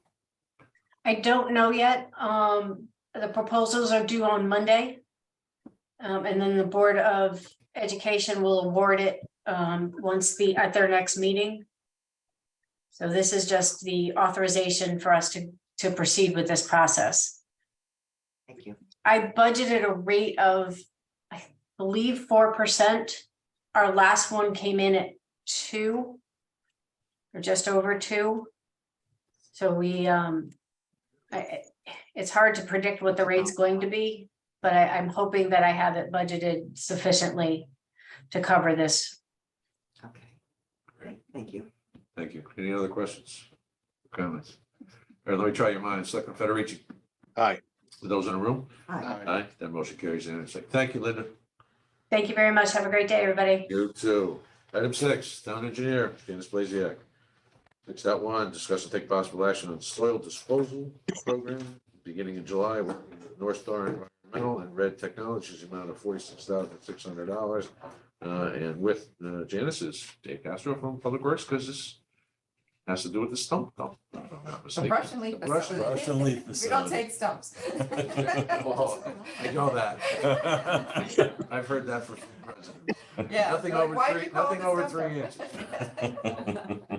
I don't know yet. The proposals are due on Monday. And then the Board of Education will award it at their next meeting. So this is just the authorization for us to proceed with this process. Thank you. I budgeted a rate of, I believe, 4%. our last one came in at 2 or just over 2. So we, it's hard to predict what the rate's going to be, but I'm hoping that I have it budgeted sufficiently to cover this. Okay, great, thank you. Thank you. Any other questions? Comments? All right, let me try your minds. Selectman Federici, Aye. those in the room? Hi. Aye. That motion carries unanimously. Thank you, Linda. Thank you very much. Have a great day, everybody. You too. Item 6, Town Engineer, Candace Blasiak. 6.1, discuss and take possible action on soil disposal program beginning in July, working with North Star Environmental and Red Technologies, amount of $46,600. And with Janice's Dave Castro from Public Works, because this has to do with the stump dump. if I'm not The mistaken. brush and leaf The brush and- facility. Brush and leaf We don't facility. take stumps. Oh, I know that. I've heard that from presidents. Yeah. Nothing like, over why'd three, you call nothing it over stump 3 dump? inches.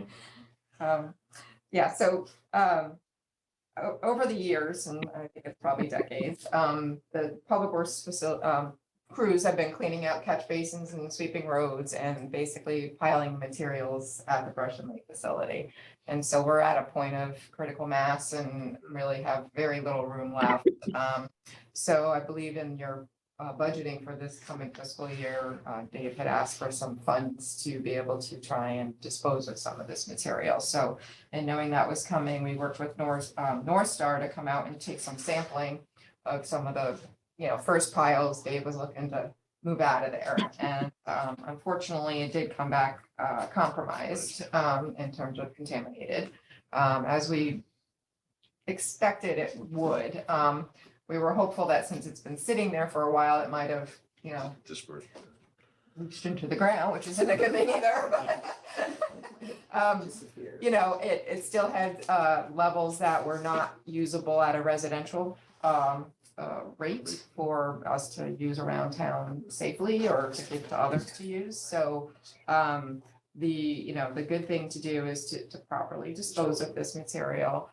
Yeah, so over the years, and I think it's probably decades, the public works facility crews have been cleaning out catch basins and sweeping roads and basically piling materials at the brush and leaf facility. And so we're at a point of critical mass and really have very little room left. So I believe in your budgeting for this coming fiscal year, Dave had asked for some funds to be able to try and dispose of some of this material. So, and knowing that was coming, we worked with North Star to come out and take some sampling of some of the, first piles Dave was looking to move out of there. And unfortunately, it did come back compromised in terms of contaminated, as we expected it would. We were hopeful that since it's been sitting there for a while, it might have, Dispersed. reached into the ground, which isn't a good thing either. But, it still had levels that were not usable at a residential rate for us to use around town safely or to give to others to use. So the good thing to do is to properly dispose of this material.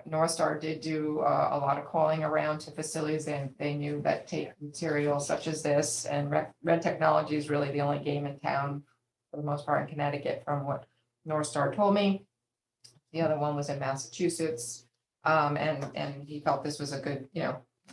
North Star did do a lot of calling around to facilities, and they knew that take material such as this, and Red Technology is really the only game in town for the most part in Connecticut, from what North Star told me. The other one was in Massachusetts, and he felt this was a good,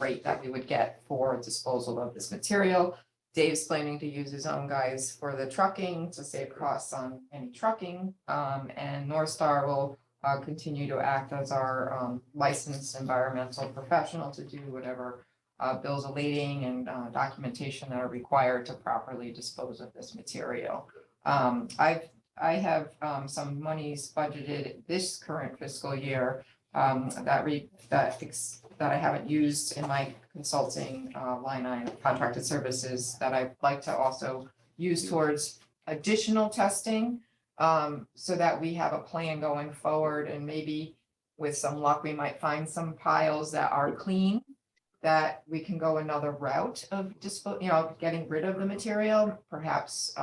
rate that we would get for disposal of this material. Dave's planning to use his own guys for the trucking to save costs on any trucking, and North Star will continue to act as our licensed environmental professional to do whatever bills of lading and documentation that are required to properly dispose of this material. I have some monies budgeted this current fiscal year that I haven't used in my consulting line item contracted services that I'd like to also use towards additional testing. So that we have a plan going forward, and maybe with some luck, we might find some piles that are clean, that we can go another route of getting rid of the material, perhaps,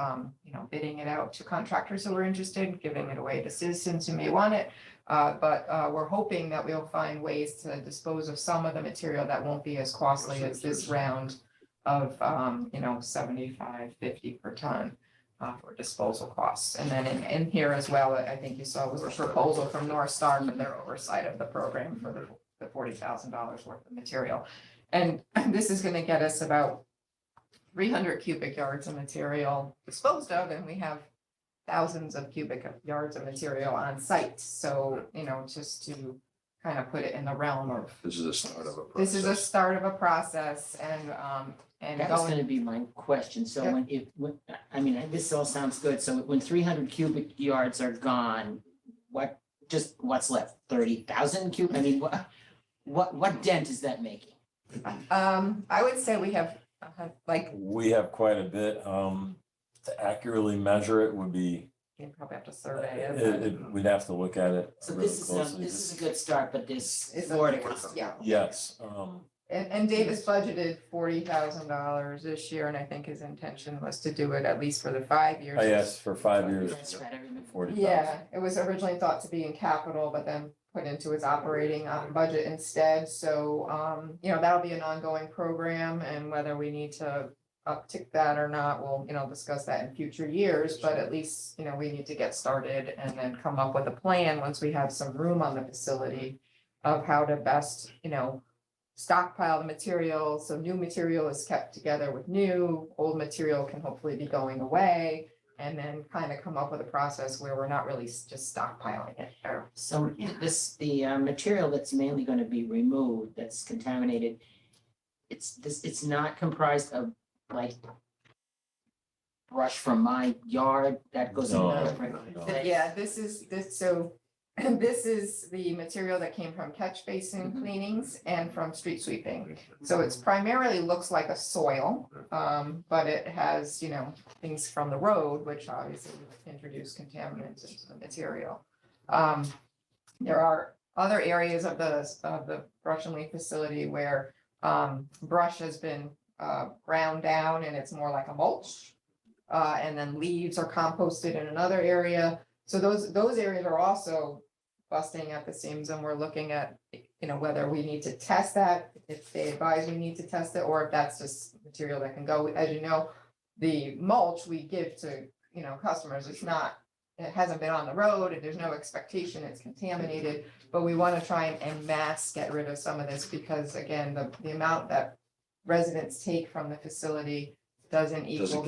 bidding it out to contractors who are interested, giving it away to citizens who may want it. But we're hoping that we'll find ways to dispose of some of the material that won't be as costly as this round of, $75.50 per ton. For disposal costs. And then in here as well, I think you saw was a proposal from North Star for their oversight of the program for the $40,000 worth of material. And this is gonna get us about 300 cubic yards of material disposed of, and we have thousands of cubic yards of material on site. So, just to kind of put it in the realm of, This is a start of a process. this is a start of a process, and That was going. gonna be my question, so Yep. this all sounds good, so when 300 cubic yards are gone, what's left, 30,000 cubic, what dent is that making? I would say we have, We have quite a bit. To accurately measure it would be, you probably have to survey it. we'd have to look at it So really this closely. is a good start, but there's It's more to a- come. Yeah, Yes, and Davis budgeted $40,000 this year, and I think his intention was to do it at least for the 5 years. I asked for 5 years, Spread everything. 40,000. Yeah, it was originally thought to be in capital, but then put into his operating budget instead, so, that'll be an ongoing program, and whether we need to uptick that or not, we'll, discuss that in future years, but at least, we need to get started and then come up with a plan once we have some room on the facility of how to best, stockpile the material, so new material is kept together with new, old material can hopefully be going away, and then kind of come up with a process where we're not really just stockpiling it. So the material that's mainly going to be removed, that's contaminated, it's not comprised of like brush from my yard that goes in a different place? Yeah, this is the material that came from catch basin cleanings and from street sweeping. So it's primarily looks like a soil, but it has, things from the road, which obviously introduce contaminants into the material. There are other areas of the brush and leaf facility where brush has been ground down and it's more like a mulch. And then leaves are composted in another area. So those areas are also busting at the seams, and we're looking at, whether we need to test that, if they advise we need to test it, or if that's just material that can go. As you know, the mulch we give to, customers, it hasn't been on the road, and there's no expectation it's contaminated, but we want to try and en masse get rid of some of this, because again, the amount that residents take from the facility doesn't equal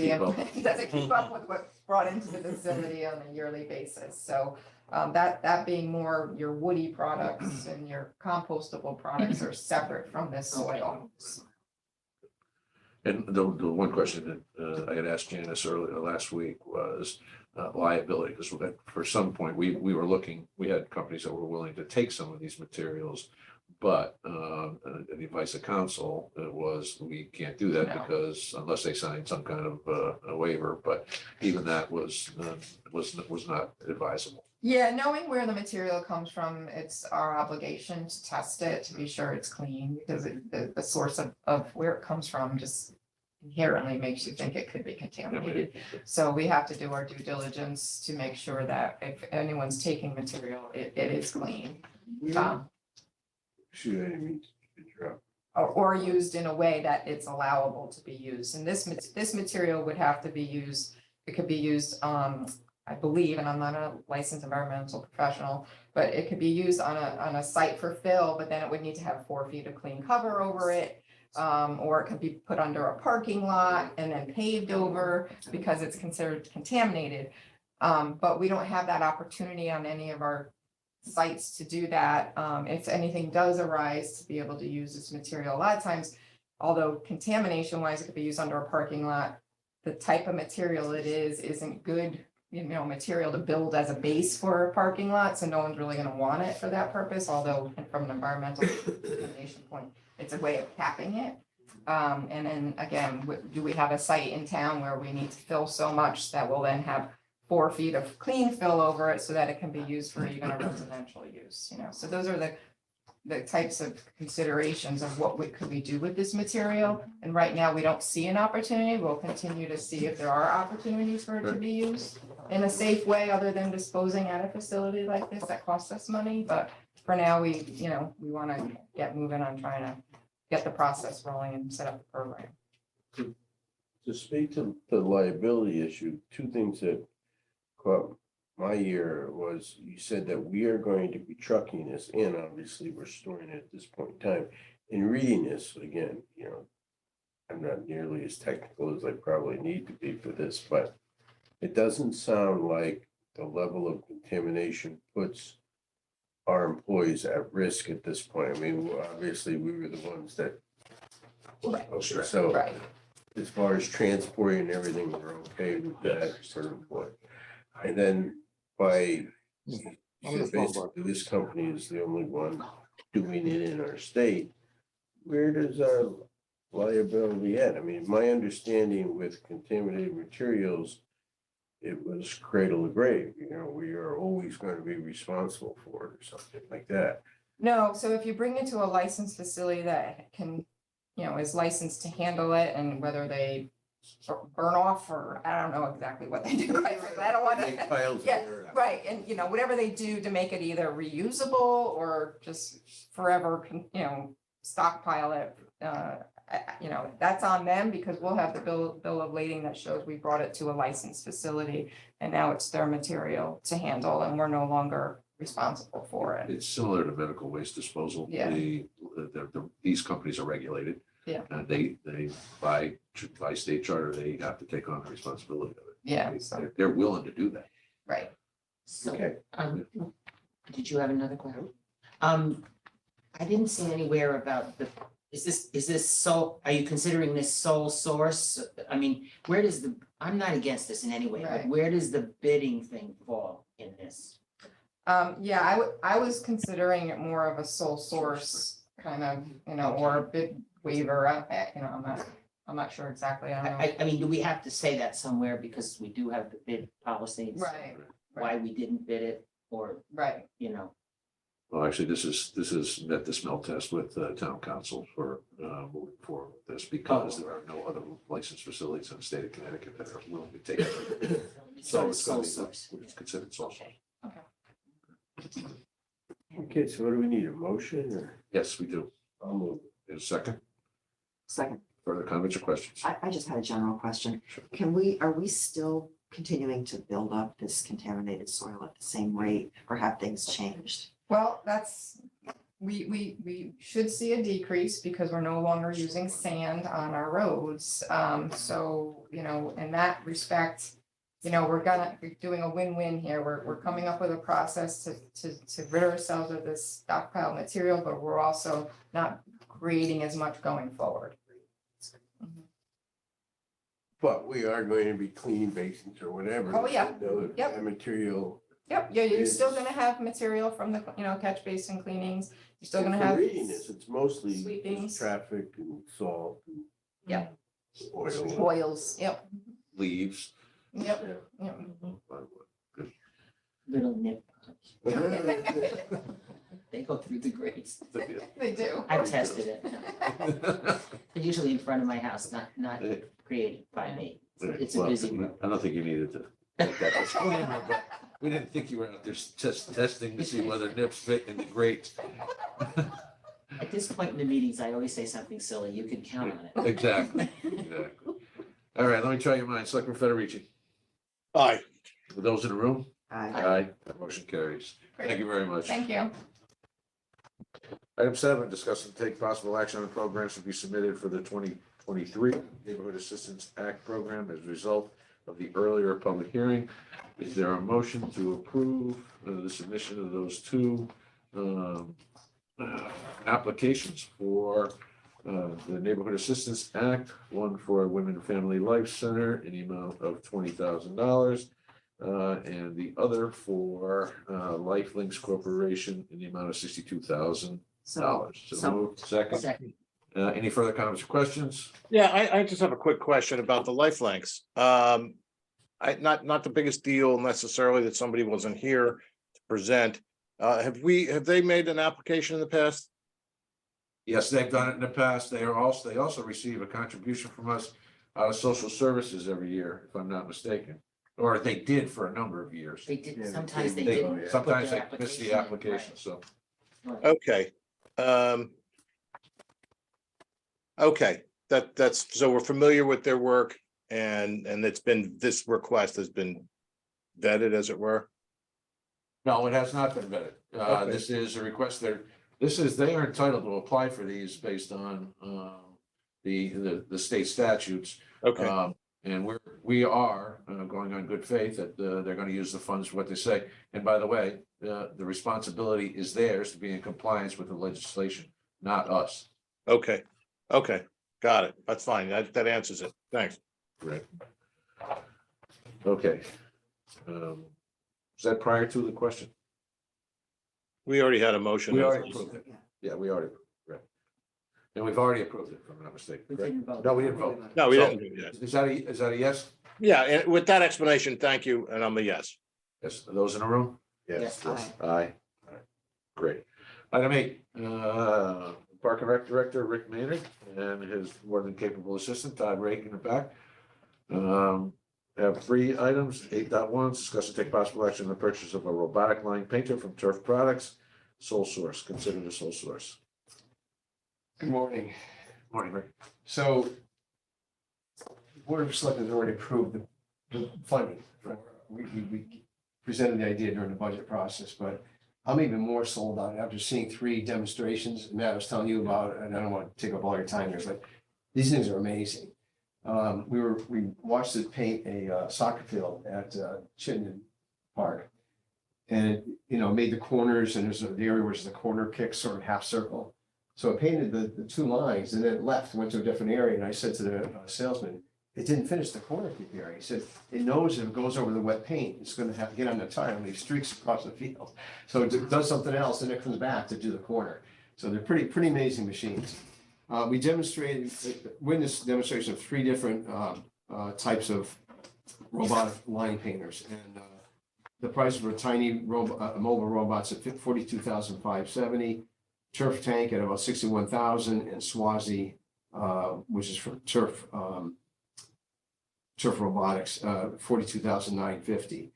doesn't keep up with what's brought into the facility on a yearly basis. So that being more your woody products and your compostable products are separate from this soil. And the one question that I had asked Janice earlier last week was liability, because for some point we we had companies that were willing to take some of these materials, but the advice of council was we can't do that No. because unless they signed some kind of a waiver, but even that was not advisable. Yeah, knowing where the material comes from, it's our obligation to test it to be sure it's clean, because the source of where it comes from just inherently makes you think it could be contaminated. So we have to do our due diligence to make sure that if anyone's taking material, it is clean. Shoot, I didn't mean to interrupt. Or used in a way that it's allowable to be used. And this material would have to be used, it could be used, I believe, and I'm not a licensed environmental professional, but it could be used on a site for fill, but then it would need to have 4 feet of clean cover over it. Or it could be put under a parking lot and then paved over because it's considered contaminated. But we don't have that opportunity on any of our sites to do that. If anything does arise, to be able to use this material. A lot of times, although contamination wise, it could be used under a parking lot, the type of material it isn't good, material to build as a base for a parking lot. So no one's really gonna want it for that purpose, although from an environmental contamination point, it's a way of capping it. And then again, do we have a site in town where we need to fill so much that will then have 4 feet of clean fill over it so that it can be used for even a residential use, So those are the types of considerations of what could we do with this material. And right now, we don't see an opportunity. We'll continue to see if there are opportunities for it to be used in a safe way, other than disposing at a facility like this that costs us money. But for now, we want to get moving on trying to get the process rolling and set up the program. To speak to the liability issue, 2 things that caught my ear was you said that we are going to be trucking this in. Obviously, we're storing it at this point in time. In reading this, again, I'm not nearly as technical as I probably need to be for this, but it doesn't sound like the level of contamination puts our employees at risk at this point. I mean, obviously, we were the ones that. Right. So Right. as far as transporting and everything, we're okay with that sort of point. And then by, basically, this company is the only one doing it in our state. Where does our liability at? I mean, my understanding with contaminated materials, it was cradle to grave, we are always going to be responsible for it or something like that. No, so if you bring it to a licensed facility that can, is licensed to handle it, and whether they burn off, or I don't know exactly what they do. I don't want to. Yeah, right. And whatever they do to make it either reusable or just forever, stockpile it. that's on them because we'll have the bill of lading that shows we brought it to a licensed facility. And now it's their material to handle and we're no longer responsible for it. It's similar to medical waste disposal. Yeah. These companies are regulated. Yeah. And they by state charter, they have to take on the responsibility of it. Yeah, so, They're willing to do that. right. So, Okay. did you have another question? I didn't see anywhere about is this sole, are you considering this sole source? I mean, where does I'm not against this in any way, but Right. where does the bidding thing fall in this? Yeah, I was considering it more of a sole source kind of, or a bid waiver, I'm not sure exactly, I don't know. I mean, do we have to say that somewhere because we do have the bid policies? Right, Why we didn't bid it, or, right, Well, actually, this is met the smell test with town council for moving forward with this because there are no other licensed facilities in the state of Connecticut that are willing to take it. so it's it's gonna sole be- source. It's considered sole source. Okay. Okay, so what do we need, a motion or? Yes, we do. I'll move. In a second, Second, further comments or questions? I just had a general question. Sure. Are we still continuing to build up this contaminated soil at the same rate or have things changed? well, we should see a decrease because we're no longer using sand on our roads. So, in that respect, we're doing a win-win here. We're coming up with a process to rid ourselves of this stockpile material, but we're also not creating as much going forward. But we are going to be cleaning basins or whatever. Oh, yeah. So Yep. that material. Yep, yeah, you're still It's- gonna have material from the, catch basin cleanings. You're still gonna From have. reading this, it's mostly sweepings. just traffic and salt. and Yep. Oil. Oils, yep, Leaves. yep, yep. Little nip, they go through the grades. They do. I tested it. They're usually in front of my house, not created by me. It's a Well, busy road. I don't think you needed to make that disclaimer, but we didn't think you were out there just testing to see whether nips fit in the grate. At this point in the meetings, I always say something silly. You can count on it. Exactly. All right, let me try your minds. Selectman Federici, Aye. for those in the room? Aye. Aye, that motion carries. Thank you very much. Thank you. Item 7, discuss and take possible action on programs to be submitted for the 2023 Neighborhood Assistance Act program as a result of the earlier public hearing. Is there a motion to approve the submission of those two applications for the Neighborhood Assistance Act, one for Women and Family Life Center in the amount of $20,000, and the other for Life Links Corporation in the amount of $62,000. So moved. Second. Second. Any further comments or questions? Yeah, I just have a quick question about the lifelinks. Not the biggest deal necessarily that somebody wasn't here to present. Have they made an application in the past? Yes, they've done it in the past. They also receive a contribution from us out of social services every year, if I'm not mistaken. Or they did for a number of years. They did, Yeah, sometimes they they- didn't. put Sometimes their they miss the in, right. application, so. Right. Okay. Okay, that's, so we're familiar with their work and this request has been vetted, as it were. No, it has not been vetted. Okay. This is a request they are entitled to apply for these based on the state statutes. Okay, And we are going on good faith that they're going to use the funds for what they say. And by the way, the responsibility is theirs to be in compliance with the legislation, not us. okay, got it. That's fine. That answers it. Thanks. Right. Okay. Is that prior to the question? We already had a motion. We already approved it. Yeah, we already, right. And we've already approved it, if I'm not mistaken. We correct? didn't vote. No, we didn't vote. No, we So- didn't do it yet. Is that a yes? Yeah, and with that explanation, thank you, and I'm a yes. Yes, are those in the room? Yes. Aye. Aye. Great. Item 8, Park and Rec Director Rick Maynard and his more than capable assistant Todd Rake in the back. Have 3 items. 8.1, discuss and take possible action on the purchase of a robotic line painter from Turf Products, sole source, considered a sole source. Good morning. Morning, Rick. So the Board of Selectmen has already approved the funding. We presented the idea during the budget process, but I'm even more sold on it after seeing 3 demonstrations Matt was telling you about, and I don't want to take up all your time here, but these things are amazing. We watched it paint a soccer field at Chittenden Park. And it, made the corners, and there's the area where the corner kicks sort of half circle. So it painted the 2 lines and then it left, went to a different area. And I said to the salesman, it didn't finish the corner kick area. He said, it knows if it goes over the wet paint, it's gonna have to get on the tire and leave streaks across the field. So it does something else, and it comes back to do the corner. So they're pretty amazing machines. We witnessed demonstration of 3 different types of robotic line painters. And the price for a tiny mobile robots at $42,570, Turf Tank at about $61,000, and Swazi, which is from Turf Robotics, $42,950.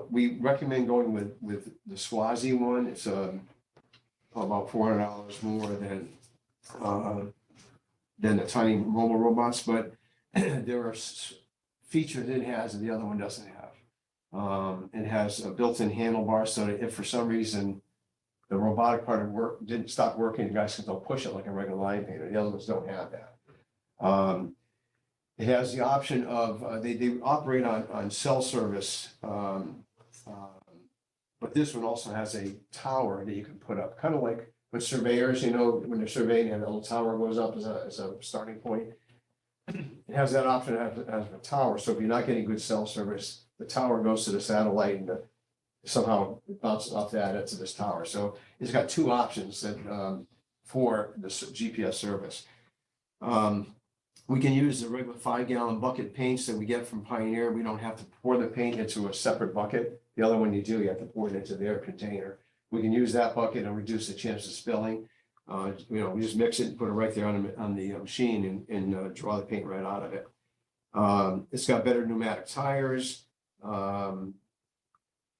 We recommend going with the Swazi one. It's about $400 more than the tiny mobile robots, but there are features it has that the other one doesn't have. It has a built-in handlebar, so that if for some reason the robotic part of work didn't stop working, the guys can still push it like a regular line painter. The other ones don't have that. It has the option of they operate on cell service, but this one also has a tower that you can put up, kind of like with surveyors, when they're surveying and the little tower goes up as a starting point. It has that option as a tower, so if you're not getting good cell service, the tower goes to the satellite and somehow bounces off that into this tower. So it's got 2 options that for the GPS service. We can use the regular 5-gallon bucket paints that we get from Pioneer. We don't have to pour the paint into a separate bucket. The other one you do, you have to pour it into their container. We can use that bucket and reduce the chance of spilling. We just mix it and put it right there on the machine and draw the paint right out of it. It's got better pneumatic tires. And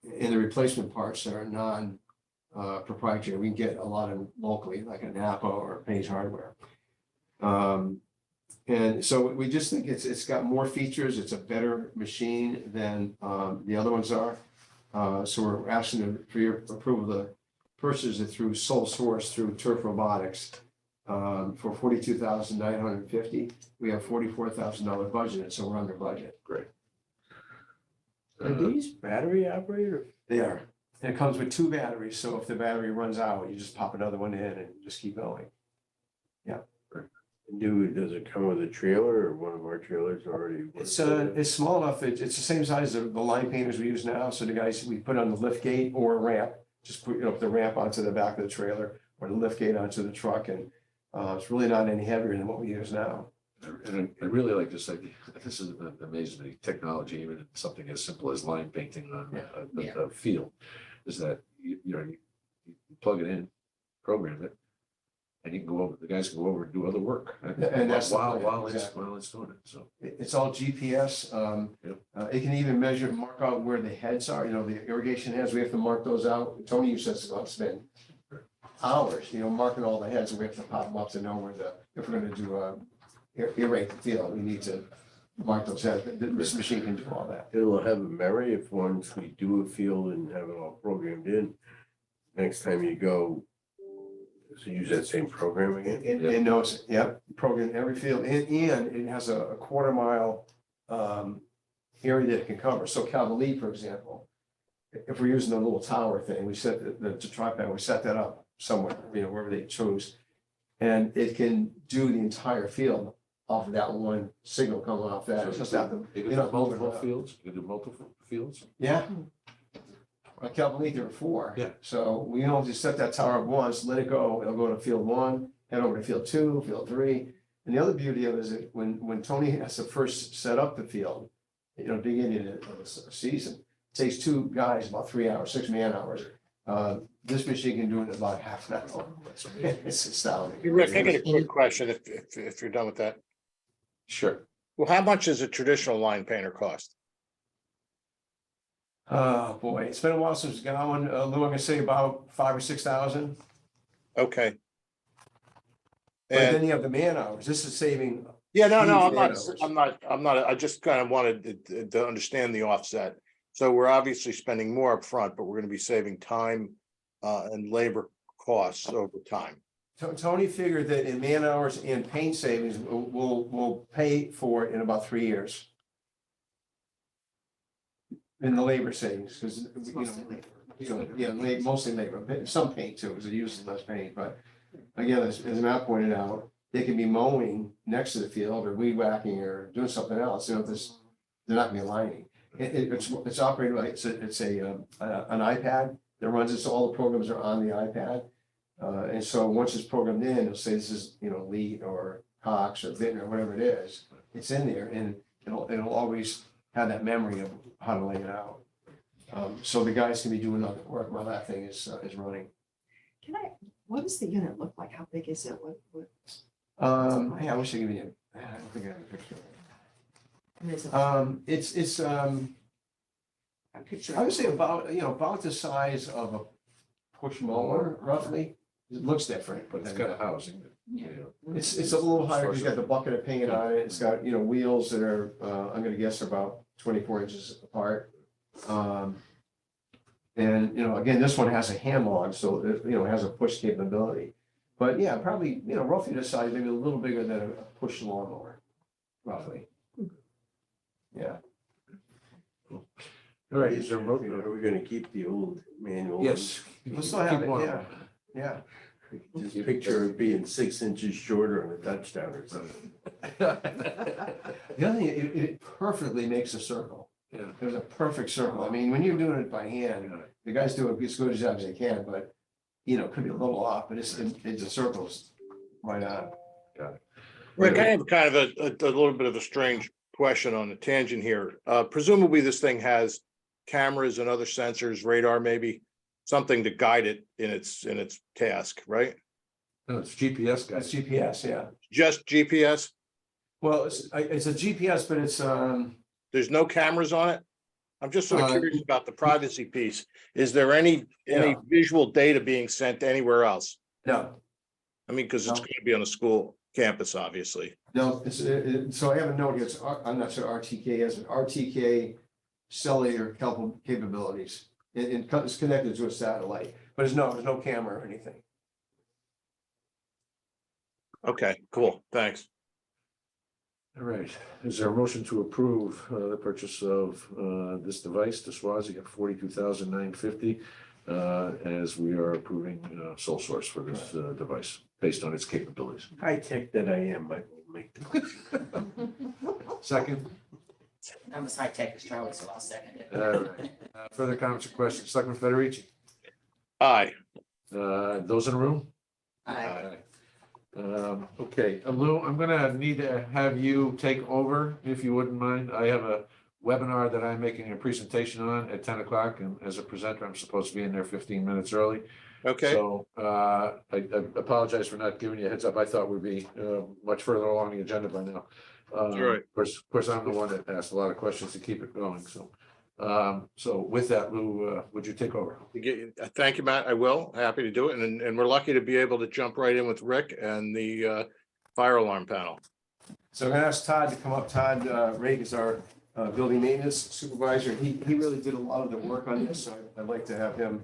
the replacement parts are non-proprietary. We can get a lot of them locally, like a Napa or Page Hardware. And so we just think it's got more features. It's a better machine than the other ones are. So we're asking for your approval to purchase it through sole source through Turf Robotics for $42,950. We have $44,000 budgeted, so we're under budget. Great. Are these battery operated? They are. And it comes with 2 batteries, so if the battery runs out, you just pop another one in and just keep going. Yeah. Does it come with a trailer, or one of our trailers already? It's small enough. It's the same size as the line painters we use now. So the guys, we put on the lift gate or a ramp, just put the ramp onto the back of the trailer or the lift gate onto the truck, and it's really not any heavier than what we use now. And I really like this idea. This is amazing me. Technology, even something as simple as line painting on a field, is that you plug it in, program it, and you can go over. The guys can go over and do other work. And that's while exactly. it's doing it. So It's all GPS. It can even mark out where the heads are. The irrigation heads. We have to mark those out. Tony used to spend hours, marking all the heads, and we have to pop them up to know if we're going to do irrigate the field, we need to mark those heads. This machine can do all that. It'll have a memory if once we do a field and have it all programmed in, next time you go, so use that same program again? It knows, program every field, and it has a quarter-mile area that it can cover. So Cavalier, for example, if we're using the little tower thing, we set the tripod, we set that up somewhere, wherever they chose, and it can do the entire field off of that one signal coming off that. It's just not the, you can do multiple fields. You can do multiple fields. yeah. I can't believe there were 4. Yeah. So we only just set that tower up once, let it go, it'll go to field 1, head over to field 2, field 3. And the other beauty of it is that when Tony has to first set up the field, beginning of the season, it takes 2 guys about 3 hours, 6 man hours. This machine can do it in about half an hour. It's astounding. Hey, Rick, I got a quick question if you're done with that. Sure. Well, how much does a traditional line painter cost? Oh, boy, it's been a while since we got one. Lou, I'm gonna say about 5,000 or 6,000. Okay. But And then you have the man hours. This is saving. yeah, no, huge I'm man not, hours. I just kind of wanted to understand the offset. So we're obviously spending more upfront, but we're gonna be saving time and labor costs over time. Tony figured that in man hours and paint savings, we'll pay for it in about 3 years. In the labor savings, because, It's mostly labor. yeah, mostly labor, but some paint too, because it uses less paint, but again, as Matt pointed out, they can be mowing next to the field or weed whacking or doing something else, you know, this, they're not gonna be aligning. It's operated like, it's an iPad that runs it, so all the programs are on the iPad. And so once it's programmed in, it'll say this is, you know, Lee or Cox or Vintner, or whatever it is, it's in there and it'll always have that memory of how to lay it out. So the guys can be doing other work while that thing is running. What does the unit look like? How big is it? What? Hey, I wish I could give you, I don't think I have a picture. I mean, is it It's, a picture? I would say about, you know, about the size of a push mower roughly. It looks different, But it's got a housing. Yeah. It's a little higher, it's got the bucket of paint on it, it's got, you know, wheels that are, I'm gonna guess about 24 inches apart. And, you know, again, this one has a hand log, so it, you know, it has a push capability. But yeah, probably, you know, roughly the size, maybe a little bigger than a push lawnmower, roughly. Yeah. All right, is there a Are vote? we gonna keep the old manual? Yes. We'll still have Keep it, one. yeah, yeah. Just picture it being 6 inches shorter on a touchdown or something. The other thing, it perfectly makes a circle. Yeah. It was a perfect circle. I mean, when you're doing it by hand, the guys do as good a job as they can, but, you know, it could be a little off, but it's a circles right on. Rick, I have kind of a little bit of a strange question on the tangent here. Presumably this thing has cameras and other sensors, radar, maybe something to guide it in its task, right? No, it's GPS, That's guys. GPS, yeah. Just GPS? Well, it's a GPS, but it's, There's no cameras on it? I'm just sort of curious about the privacy piece. Is there any Yeah. visual data being sent anywhere else? no, I mean, because it's No. going to be on a school campus, obviously. no, so I have a note here, I'm not sure RTK has an RTK cellular capabilities. It's connected to a satellite, but there's no camera or anything. Okay, cool, thanks. All right, is there a motion to approve the purchase of this device to Swazi at $42,950 as we are approving sole source for this device based on its capabilities? High tech that I am, I will make the. Second, I'm as high tech as Charlie, so I'll second it. right. Further comments or questions? Selectman Federici? Aye. Those in the room? Aye. Okay, Lou, I'm gonna need to have you take over, if you wouldn't mind. I have a webinar that I'm making a presentation on at 10 o'clock, and as a presenter, I'm supposed to be in there 15 minutes early. Okay, So I apologize for not giving you a heads up. I thought we'd be much further along the agenda by now. Right. Of course, I'm the one that asked a lot of questions to keep it going, so. So with that, Lou, would you take over? thank you, Matt. I will. Happy to do it. And we're lucky to be able to jump right in with Rick and the fire alarm panel. So I'm gonna ask Todd to come up. Todd Rake is our building maintenance supervisor. He really did a lot of the work on this, so I'd like to have him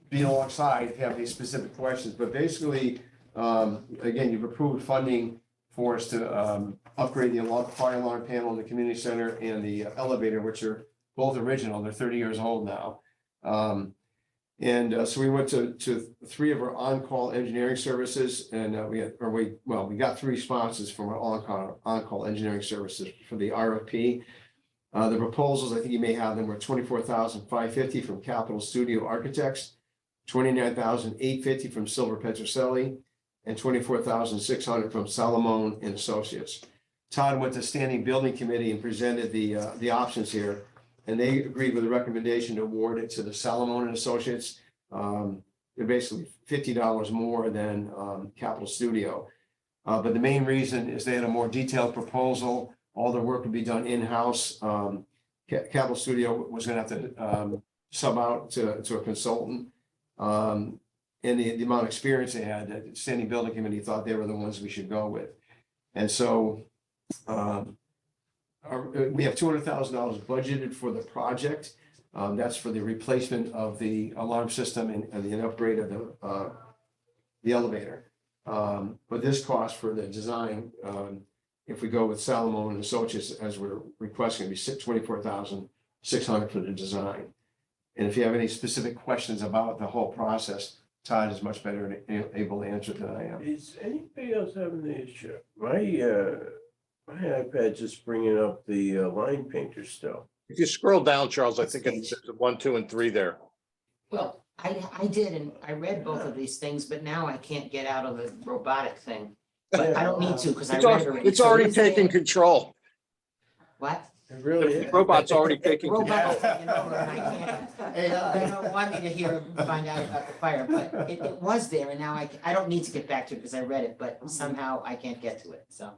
be alongside, if you have these specific questions, but basically, again, you've approved funding for us to upgrade the fire alarm panel in the community center and the elevator, which are both original. They're 30 years old now. So we went to 3 of our on-call engineering services, and we got 3 responses from our on-call engineering services for the RFP. The proposals, I think you may have them, were $24,550 from Capital Studio Architects, $29,850 from Silver Petroselli, and $24,600 from Salomon and Associates. Todd went to Standing Building Committee and presented the options here, and they agreed with the recommendation to award it to the Salomon and Associates. They're basically $50 more than Capital Studio. But the main reason is they had a more detailed proposal. All the work would be done in-house. Capital Studio was gonna have to sub out to a consultant. and the amount of experience they had, that standing building committee thought they were the ones we should go with. And so we have $200,000 budgeted for the project. That's for the replacement of the alarm system and the upgrade of the elevator. But this cost for the design, if we go with Salomon and Associates as we're requesting, it'd be $24,600 for the design. And if you have any specific questions about the whole process, Todd is much better able to answer than I am. Is anybody else having the issue? My iPad's just bringing up the line painter still. If you scroll down, Charles, I think it's 1, 2, and 3 there. Well, I did, and I read both of these things, but now I can't get out of the robotic thing. But I don't need to, because I read it already. It's So already is there- taking control. What? It really The is. robot's already taking control. Robot's taking over, and I can't. I don't want me to hear, find out about the fire, but it was there, and now I don't need to get back to it because I read it, but somehow I can't get to it, so.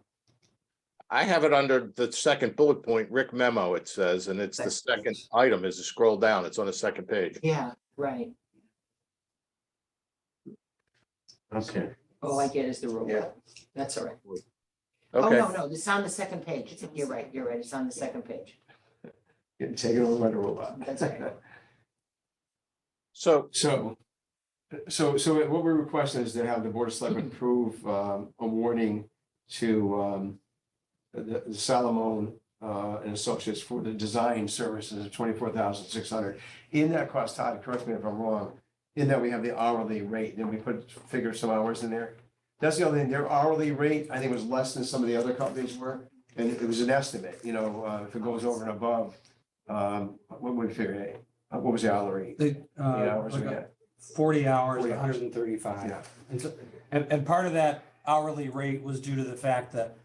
I have it under the second bullet point, Rick memo, it says, and it's the second item as you scroll down. It's on the second page. Yeah, right. Okay. All I get is the Yeah. robot. That's all right. Oh, Okay, no, it's on the second page. You're right, it's on the second page. Getting taken over by the robot. That's okay. so So what we're requesting is to have the Board of Selectmen approve awarding to the Salomon and Associates for the design services of $24,600. In that cost, Todd, correct me if I'm wrong, in that we have the hourly rate, then we figure some hours in there. That's the only thing, their hourly rate, I think, was less than some of the other companies were, and it was an estimate, if it goes over and above, what would we figure, hey, what was the hourly rate? The, Hours we like got? 40 hours, 40 hours. 135. Yeah. And so, and part of that hourly rate was due to the fact that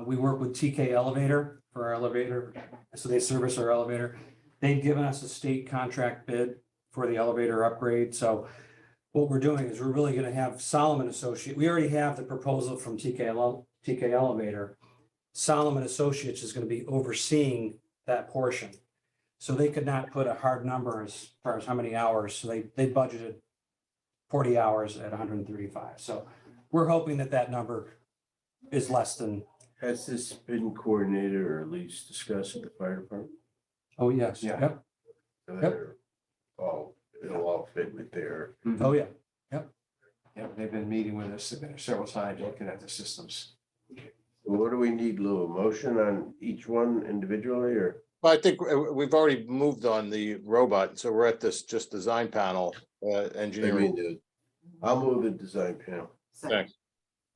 we work with TK Elevator for our elevator, so they service our elevator. They've given us a state contract bid for the elevator upgrade, so what we're doing is we're really gonna have Solomon Associate, we already have the proposal from TK Elevator. Solomon Associates is gonna be overseeing that portion. So they could not put a hard number as far as how many hours, so they budgeted 40 hours at 135. So we're hoping that number is less than, Has this been coordinated or at least discussed with the fire department? oh, yes, Yeah. yep, So they're it'll all fit with their. oh, yeah. Yeah, they've been meeting with us several times, looking at the systems. What do we need, Lou? A motion on each one individually or? I think we've already moved on the robot, so we're at this just design panel, engineering. I'll move the design panel. Thanks.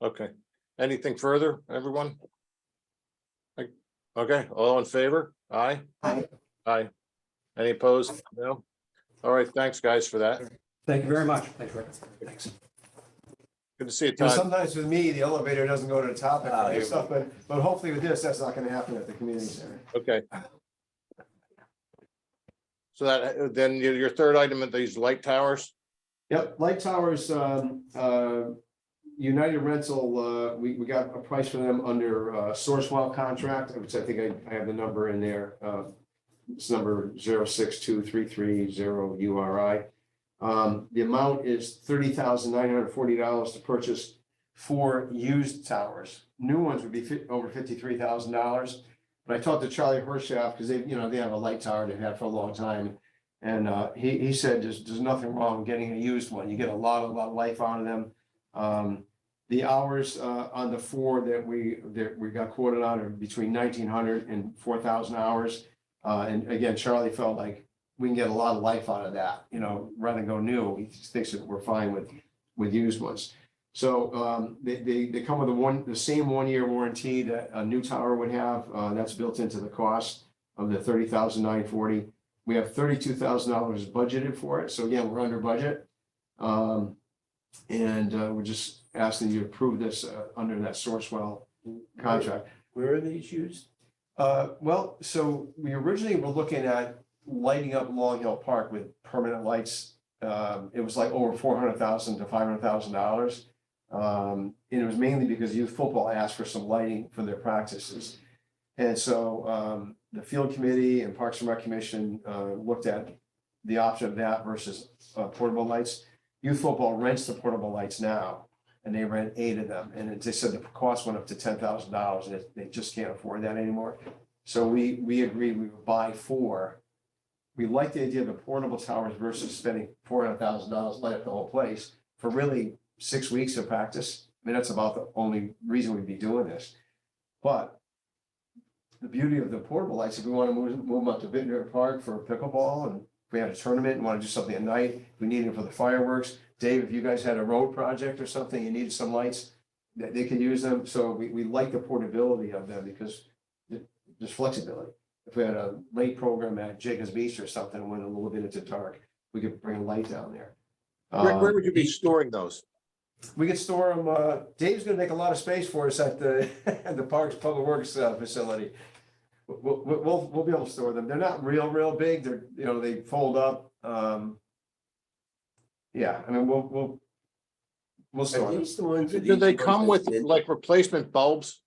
Okay, anything further, everyone? Okay, all in favor? Aye? Aye. Aye. Any opposed? No? All right, thanks, guys, for that. Thank you very much. Thanks, Rick. Thanks. Good to see you, You know, Todd. sometimes with me, the elevator doesn't go to the top Ah, and yeah. stuff, but hopefully with this, that's not gonna happen at the community center. Okay. So that, then your third item at these light towers? Yep, light towers, United Rental, we got a price for them under Sourcewell contract, which I think I have the number in there. It's number 062330 URI. The amount is $30,940 to purchase 4 used towers. New ones would be over $53,000. But I talked to Charlie Hershaft because they have a light tower they've had for a long time. And he said there's nothing wrong with getting a used one. You get a lot of life out of them. The hours on the 4 that we got quoted on are between 1,900 and 4,000 hours. And again, Charlie felt like we can get a lot of life out of that, rather than go new. He thinks that we're fine with used ones. So they come with the same 1-year warranty that a new tower would have. That's built into the cost of the $30,940. We have $32,000 budgeted for it. So again, we're under budget. And we're just asking you to approve this under that Sourcewell contract. Where are these used? Well, so we originally were looking at lighting up Long Hill Park with permanent lights. It was like over $400,000 to $500,000. And it was mainly because youth football asked for some lighting for their practices. And so the field committee and Parks and Rec Commission looked at the option of that versus portable lights. youth football rents the portable lights now, and they rent 8 of them, and they said the cost went up to $10,000, and they just can't afford that anymore. So we agreed we would buy 4. We like the idea of the portable towers versus spending $400,000 light up the whole place for really 6 weeks of practice. I mean, that's about the only reason we'd be doing this. But the beauty of the portable lights, if we want to move them up to Vintner Park for pickleball, and if we had a tournament and want to do something at night, if we need them for the fireworks. Dave, if you guys had a road project or something, you needed some lights, they could use them. So we like the portability of them because there's flexibility. If we had a late program at Jacobs Beach or something, went a little bit into dark, we could bring a light down there. Where would you be storing those? We could store them, Dave's gonna make a lot of space for us at the, at the Parks Public Works facility. We'll be able to store them. They're not real big. They're, you know, they fold up. Yeah, I mean, we'll store Are them. these the ones that Do they each come one with is- like replacement bulbs?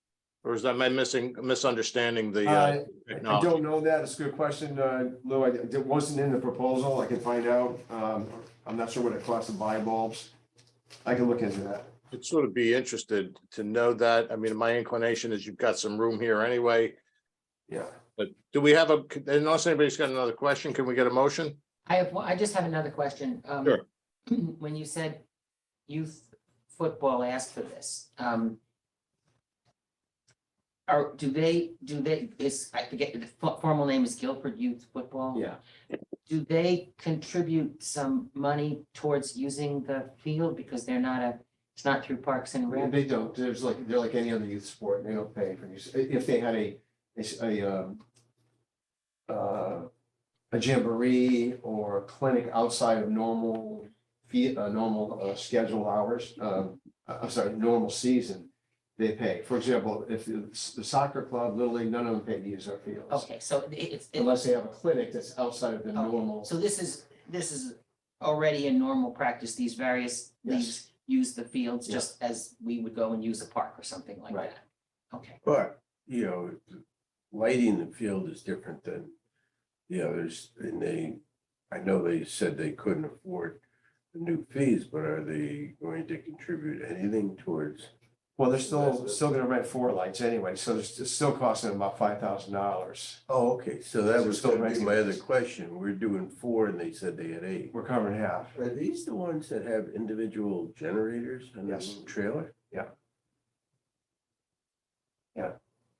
Or is that my misunderstanding the I technology? don't know that. It's a good question, Lou. It wasn't in the proposal. I can find out. I'm not sure what it costs to buy bulbs. I can look into that. I'd sort of be interested to know that. I mean, my inclination is you've got some room here anyway. Yeah. But do we have unless anybody's got another question, can we get a motion? I just have another question. Sure. When you said youth football asked for this, I forget, the formal name is Guilford Youth Football? Yeah. Do they contribute some money towards using the field because it's not through Parks and Rec? They don't. They're like any other youth sport. They don't pay for use. If they had a jamboree or a clinic outside of normal scheduled hours, I'm sorry, normal season, they pay. For example, if the soccer club, Little League, none of them pay to use our fields. Okay, so it's. Unless they have a clinic that's outside of the normal. So this is already a normal practice, these various leagues use the fields Yeah. just as we would go and use a park or something like Right. that. Okay, But, you know, lighting the field is different than the others, and I know they said they couldn't afford the new fees, but are they going to contribute anything towards? Well, they're still gonna rent 4 lights anyway, so it's still costing them about $5,000. Oh, okay, so that So was still gonna be renting my it. other question. We're doing 4 and they said they had 8. We're covering half. Are these the ones that have individual generators in the Yes. trailer?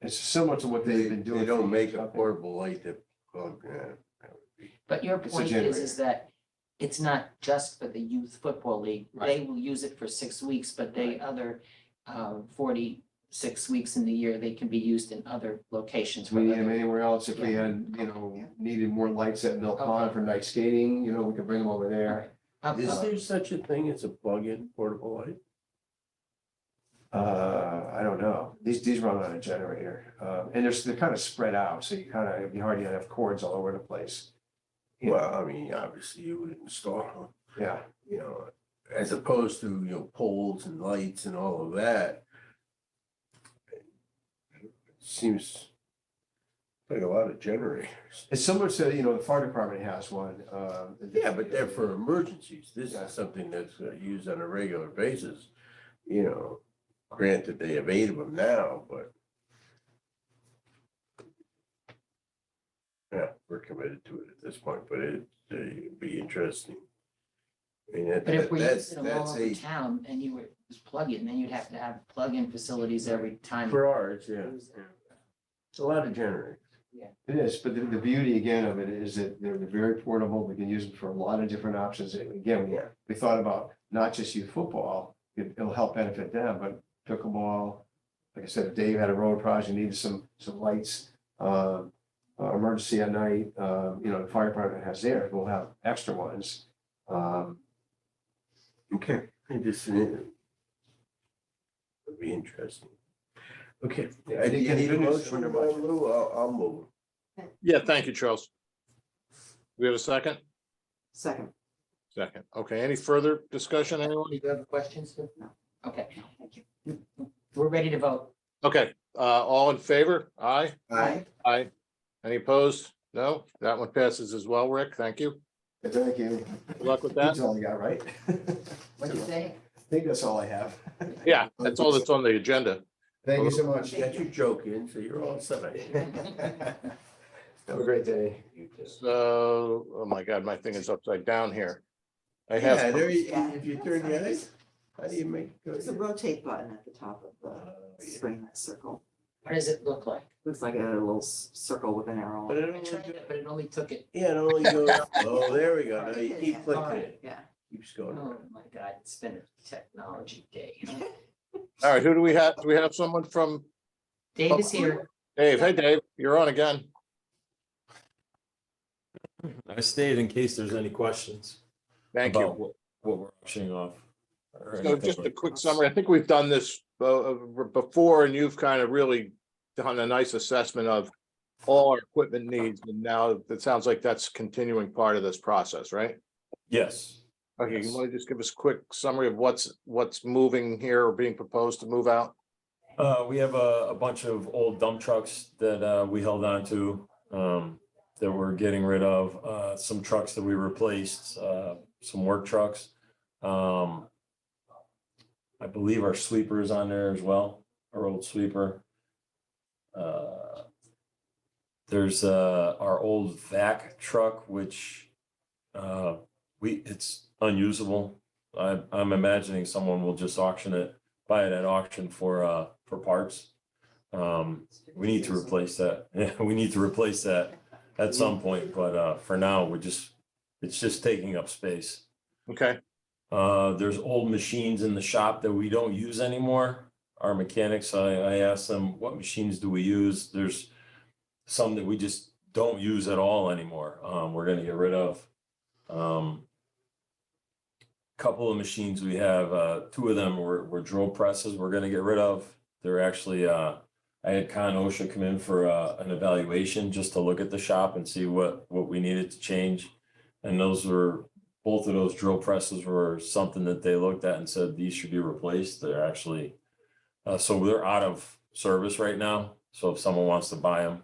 It's similar to what they've been doing. They for don't make years a out there. portable light that, oh, yeah. that would be- but your It's a point generator. is that it's not just for the youth football league. They will use it for 6 weeks, but the other 46 weeks in the year, they can be used in other locations. We need them other- anywhere else. If we had, needed more lights at Mill Pond for night skating, we could bring them over there. Is there such a thing as a plug-in portable light? I don't know. These run on a generator. And they're kind of spread out, so it'd be hard to have cords all over the place. Well, I mean, obviously you would install them, Yeah. as opposed to, poles and lights and all of that. It seems like a lot of generators. It's similar to, the fire department has one. Yeah, but they're for emergencies. This Yeah. is something that's used on a regular basis. Granted, they have 8 of them now, but yeah, we're committed to it at this point, but it'd be interesting. I mean, But if we're that's using them all over 8 town and you were just plug-in, then you'd have to have plug-in facilities every time. for ours, yeah. It's a lot of generators. It is, but the beauty again of it is that they're very portable. We can use them for a lot of different options. And again, we thought about not just youth football, it'll help benefit them, but pickleball. Like I said, if Dave had a road project, needed some lights, emergency at night, the fire department has theirs, we'll have extra ones. Okay, it'd be interesting. Okay. Yeah, Do you again, need a good news for motion, everybody. Lou? I'll move. Yeah, thank you, Charles. We have a second? Second. Second. Okay, any further discussion, anyone? Do you have questions? No. Okay, Thank you. we're ready to vote. Okay, all in favor? Aye? Aye. Aye. Any opposed? No, that one passes as well, Rick. Thank you. Thank you. Good luck with That's that. all I got, right? What'd you say? I think that's all I have. Yeah, that's all that's on the agenda. Thank you so much. Got your joke in, so you're all set. Have a great day. So, oh my God, my thing is upside down here. I Yeah, have, there you, if you turn the eyes, how do you make? There's a rotate button at the top of the screen, that circle. What does it look like? Looks like a little circle with an arrow. But on it it. I only tried goes- it, but it only took it. Yeah, it only goes, oh, there we go. Now you keep clicking it. Yeah. Keeps going. Oh my God, it's been a technology day. all right, who do we have? Do we have someone from Dave is here. Dave? Hey, Dave, you're on again. I stayed in case there's any questions Thank about you. what we're auctioning off. or So anything just a like quick that. summary. I think we've done this before and you've kind of really done a nice assessment of all our equipment needs. And now it sounds like that's continuing part of this process, right? Yes. Okay, you Yes. want to just give us a quick summary of what's moving here or being proposed to move out? We have a bunch of old dump trucks that we held on to, that we're getting rid of, some trucks that we replaced, some work trucks. I believe our sweeper is on there as well, our old sweeper. There's our old vac truck, which it's unusable. I'm imagining someone will just auction it, buy it at auction for parts. We need to replace that. Yeah, we need to replace that at some point, but for now, it's just taking up space. Okay, There's old machines in the shop that we don't use anymore. Our mechanics, I asked them, what machines do we use? There's some that we just don't use at all anymore. We're gonna get rid of. Couple of machines we have, two of them were drill presses we're gonna get rid of. They're actually, I had Con OSHA come in for an evaluation just to look at the shop and see what we needed to change. And both of those drill presses were something that they looked at and said, these should be replaced. They're actually, so they're out of service right now. So if someone wants to buy them.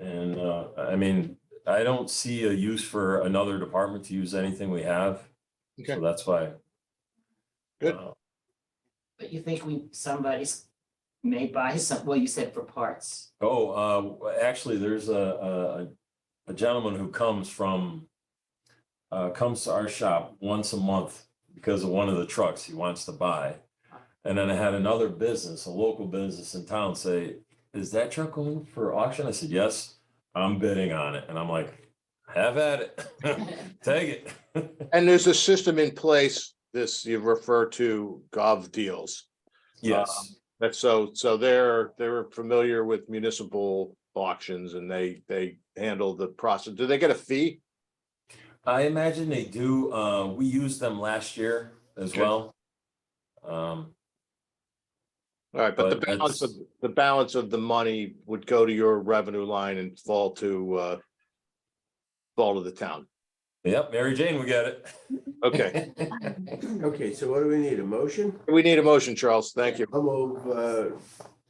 I mean, I don't see a use for another department to use anything we have. Okay. So that's why. Good. But you think somebody's may buy some, well, you said for parts. Actually, there's a gentleman who comes to our shop once a month because of one of the trucks he wants to buy. And then I had another business, a local business in town say, is that truck going for auction? I said, yes, I'm bidding on it. And I'm like, have at it, take it. and there's a system in place, this you refer to gov deals. Yes, That's so they're familiar with municipal auctions and they handle the process. Do they get a fee? I imagine they do. We used them last year as Okay. well. All right, but But the balance of the money would go to your revenue line and fall to the town. Yep, Mary Jane, we got it. Okay, Okay, so what do we need? A motion? we need a motion, Charles. Thank you. I'll move,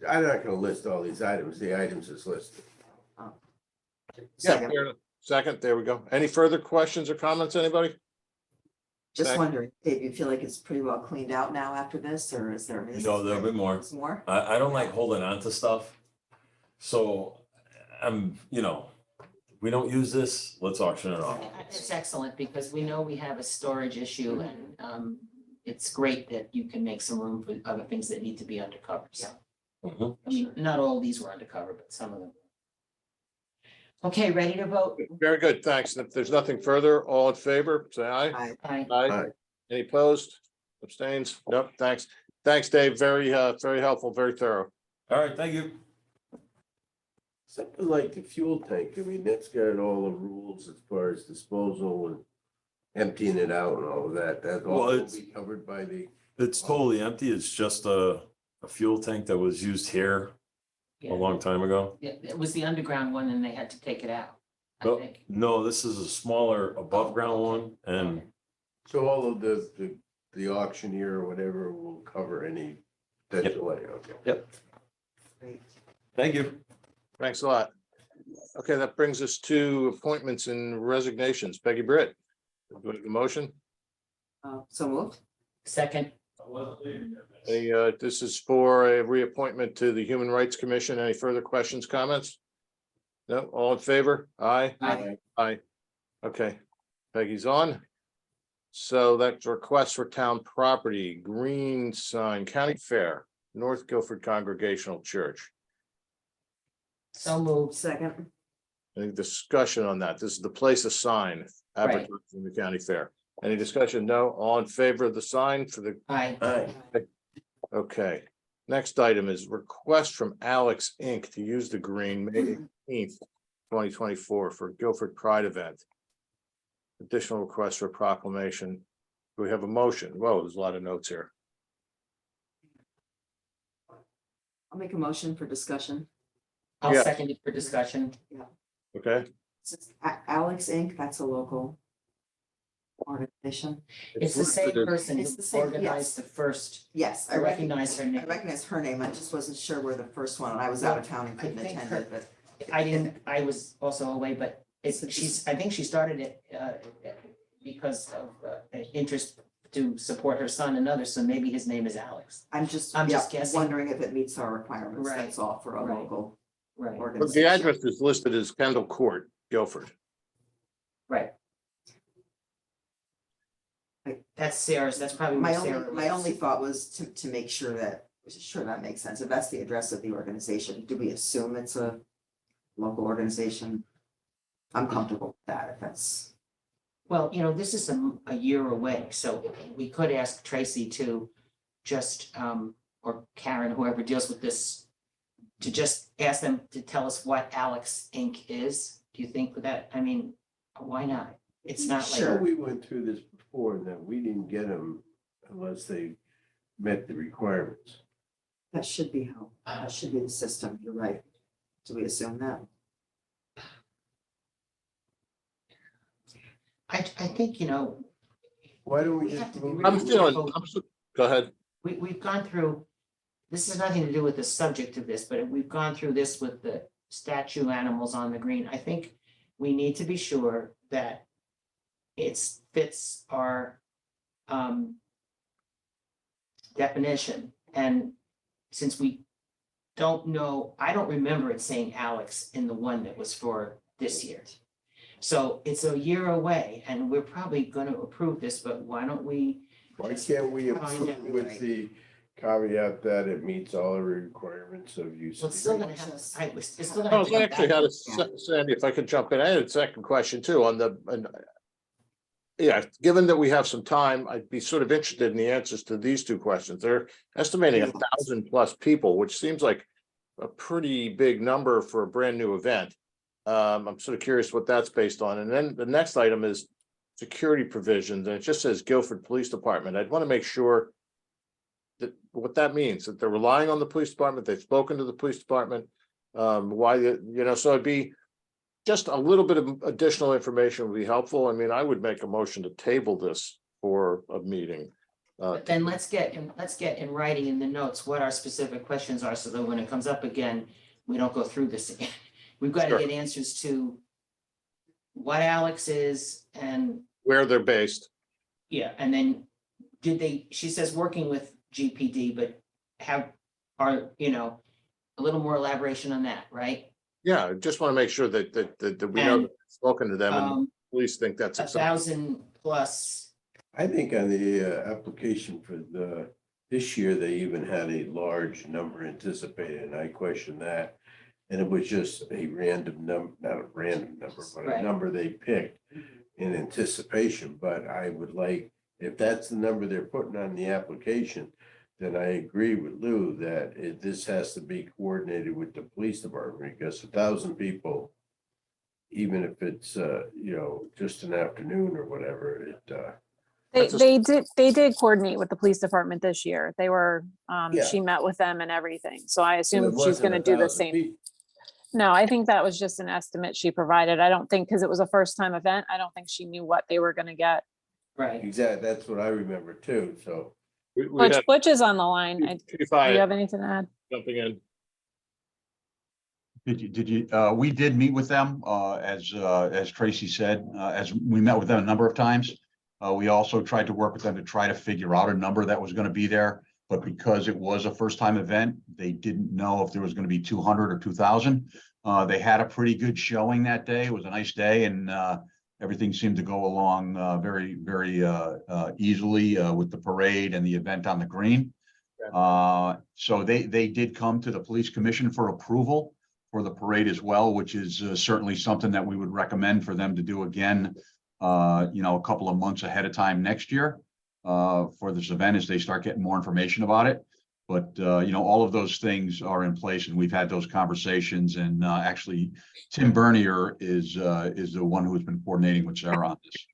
I'm not gonna list all these items, the items is listed. Yeah, Second. fair enough. Second, there we go. Any further questions or comments, anybody? Just Thank- wondering, Dave, you feel like it's pretty well cleaned out now after this, or is there? No, there'll be more. There's more? I don't like holding on to stuff. So we don't use this, let's auction it off. It's excellent because we know we have a storage issue and it's great that you can make some room for other things that need to be undercover. So, Mhm. I mean, not all these were undercover, but some of them. Okay, ready to vote? Very good, thanks. If there's nothing further, all in favor, say aye. Aye. Aye. Aye. Any opposed? Abstains? Nope, thanks. Thanks, Dave. Very helpful, very thorough. All right, thank you. Something like the fuel tank, I mean, that's got all the rules as far as disposal and emptying it out and all of that. That all Well, will it's- be covered by the. It's totally empty. It's just a fuel tank that was used here a Yeah. long time ago. Yeah, it was the underground one and they had to take it out, I No, think. no, this is a smaller above ground one and So all of the auctioneer or whatever will cover any potential, okay. Great. thank you. Thanks a lot. Okay, that brings us to appointments and resignations. Peggy Britt, do we have a motion? So moved. Second, This is for a reappointment to the Human Rights Commission. Any further questions, comments? No, all in favor? Aye. Aye. Aye. Okay, Peggy's on. So that's request for town property, green sign, county fair, North Guilford Congregational Church. so moved. Second. Any discussion on that? This is the place of sign Right. advertising the county fair. Any discussion? No, all in favor of the sign for the, Aye. okay. Next item is request from Alex Inc. to use the green May 18th, 2024 for Guilford Pride event. Additional request for proclamation. Do we have a motion? Whoa, there's a lot of notes here. I'll make a motion for discussion. I'll Yeah. second it for discussion. Okay, Alex Inc., that's a local organization. It's the same listed as- person who It's the same, yes. organized the first. Yes, I recognize her I name. recognize her name. I just wasn't sure where the first one, and I was out of town and couldn't I think attend her- it, but. I didn't, I was also away, but she's, I think she started it because of interest to support her son and others, so maybe his name is Alex. I'm just just guessing. wondering if it meets our requirements, Right. that's all, for a Right. local Right, but organization. the address is listed as Kendall Court, Guilford. right. That's Sarah's, that's probably My where only, Sarah my only lives. thought was to make sure that, sure, that makes sense. If that's the address of the organization, do we assume it's a local organization? I'm comfortable with that, if that's, Well, this is a year away, so we could ask Tracy to just, or Karen, whoever deals with this, to just ask them to tell us what Alex Inc. is. Do you think that, I mean, why not? It's not like. Sure. We went through this before and that we didn't get them unless they met the requirements. that should be how, that should be the system, you're right. Do we assume that? I think, Why don't we We just have to be move? really I'm feeling, careful. go ahead. we've gone through, this has nothing to do with the subject of this, but we've gone through this with the statue animals on the green. I think we need to be sure that it fits our definition. And since we don't know, I don't remember it saying Alex in the one that was for this year. So it's a year away and we're probably gonna approve this, but why don't we? Why can't we approve Find out. with the caveat that it meets all the requirements of use? Well, it's still gonna have, it's still gonna Oh, have to I come actually back. had Sandy, if I could jump in, I had a second question too on yeah, given that we have some time, I'd be sort of interested in the answers to these two questions. They're estimating 1,000+ people, which seems like a pretty big number for a brand new event. I'm sort of curious what that's based on. And then the next item is security provisions, and it just says Guilford Police Department. I'd want to make sure that what that means, that they're relying on the police department, they've spoken to the police department. Why, so it'd be just a little bit of additional information would be helpful. I mean, I would make a motion to table this for a meeting. But then let's get in writing in the notes what our specific questions are, so that when it comes up again, we don't go through this again. We've got to Sure. get answers to what Alex is and, Where they're based. yeah, and then she says working with GPD, but a little more elaboration on that, right? Yeah, I just want to make sure that we know And, that we've spoken to them and Um, police think that's acceptable. 1,000+. I think on the application for this year, they even had a large number anticipated, and I question that. And it was just a random not a random number, but a Right. number they picked in anticipation. But I would like, if that's the number they're putting on the application, then I agree with Lou that this has to be coordinated with the police department, because 1,000 people, even if it's, just an afternoon or whatever, They did coordinate with the police department this year. They were, Yeah. she met with them and everything. So I it assume she's wasn't gonna do the 1,000 same. people. No, I think that was just an estimate she provided. I don't think, because it was a first time event, I don't think she knew what they were gonna get. Right. Exactly, that's what I remember too, so. We had Butch is on the line. Do Chief you Hyatt have anything to add? jumping in. We did meet with them, as Tracy said, as we met with them a number of times. We also tried to work with them to try to figure out a number that was gonna be there. But because it was a first-time event, they didn't know if there was gonna be 200 or 2,000. They had a pretty good showing that day. It was a nice day, and everything seemed to go along very, very easily with the parade and the event on the green. So they did come to the police commission for approval for the parade as well, which is certainly something that we would recommend for them to do again, a couple of months ahead of time next year for this event as they start getting more information about it. But, all of those things are in place, and we've had those conversations, and actually Tim Bernier is the one who's been coordinating with Sarah on this.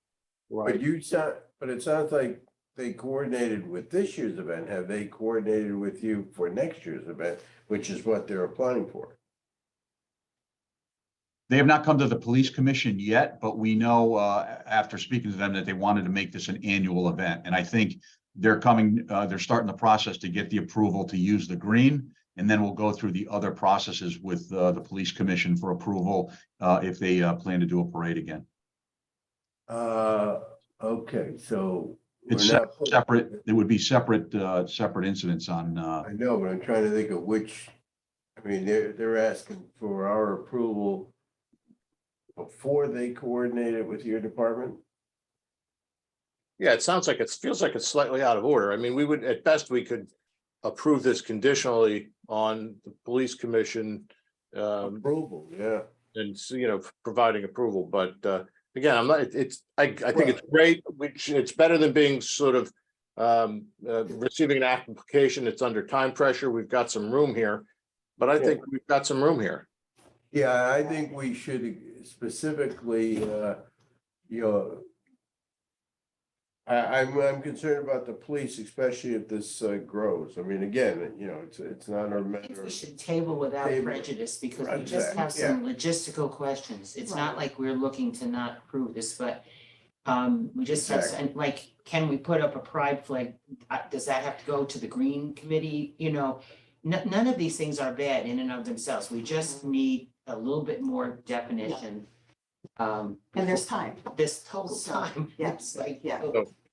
But it sounds like they coordinated with this year's event. Have they coordinated with you for next year's event, which is what they're applying for? They have not come to the police commission yet, but we know after speaking to them that they wanted to make this an annual event. And I think they're starting the process to get the approval to use the green. And then we'll go through the other processes with the police commission for approval if they plan to do a parade again. Okay, so. It's separate. It would be separate incidents on. I know, but I'm trying to think of which, they're asking for our approval before they coordinate it with your department? Yeah, it feels like it's slightly out of order. I mean, we would, at best, we could approve this conditionally on the police commission. Approval, yeah. And, providing approval, but, again, I think it's great, which it's better than being sort of receiving an application that's under time pressure. We've got some room here, but I think we've got some room here. Yeah, I think we should specifically, I'm concerned about the police, especially if this grows. I mean, again, it's not our I think matter. we should table without prejudice because we just have some logistical questions. It's not like we're looking to not approve this, but we just have, and like, can we put up a pride flag? Does that have to go to the green committee? None of these things are bad in and of themselves. We just need a little bit more definition. And there's time. This total time. Yes, Like, yeah.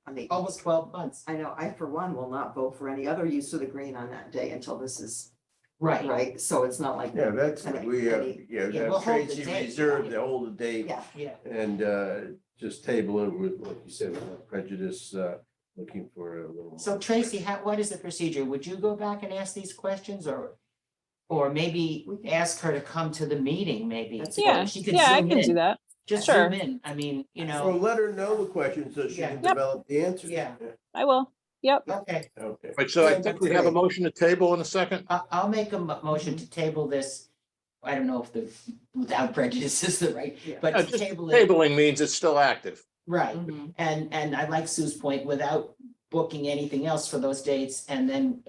I mean, almost 12 months. I know, I for one will not vote for any other use of the green on that day until this is Right. right, so it's not like. Yeah, that's, any- we any- we'll hold the Tracy date. reserved to hold the date Yeah, Yeah. and just table it with, like you said, without prejudice, looking for a little. So Tracy, what is the procedure? Would you go back and ask these questions or maybe ask her to come to the meeting, maybe? Yeah, She could I zoom can in. do that. Just Sure. zoom in. I mean, Well, let her know the questions so she can Yep. develop the answers. Yeah. I will. Yep. Okay, Okay. Right, so I think we have a motion to table in a second. I'll make a motion to table this. I don't know if the without prejudice is the right, but to Just table it. Tabling means it's still active. Right, Mhm. and I like Sue's point, without booking anything else for those dates, and then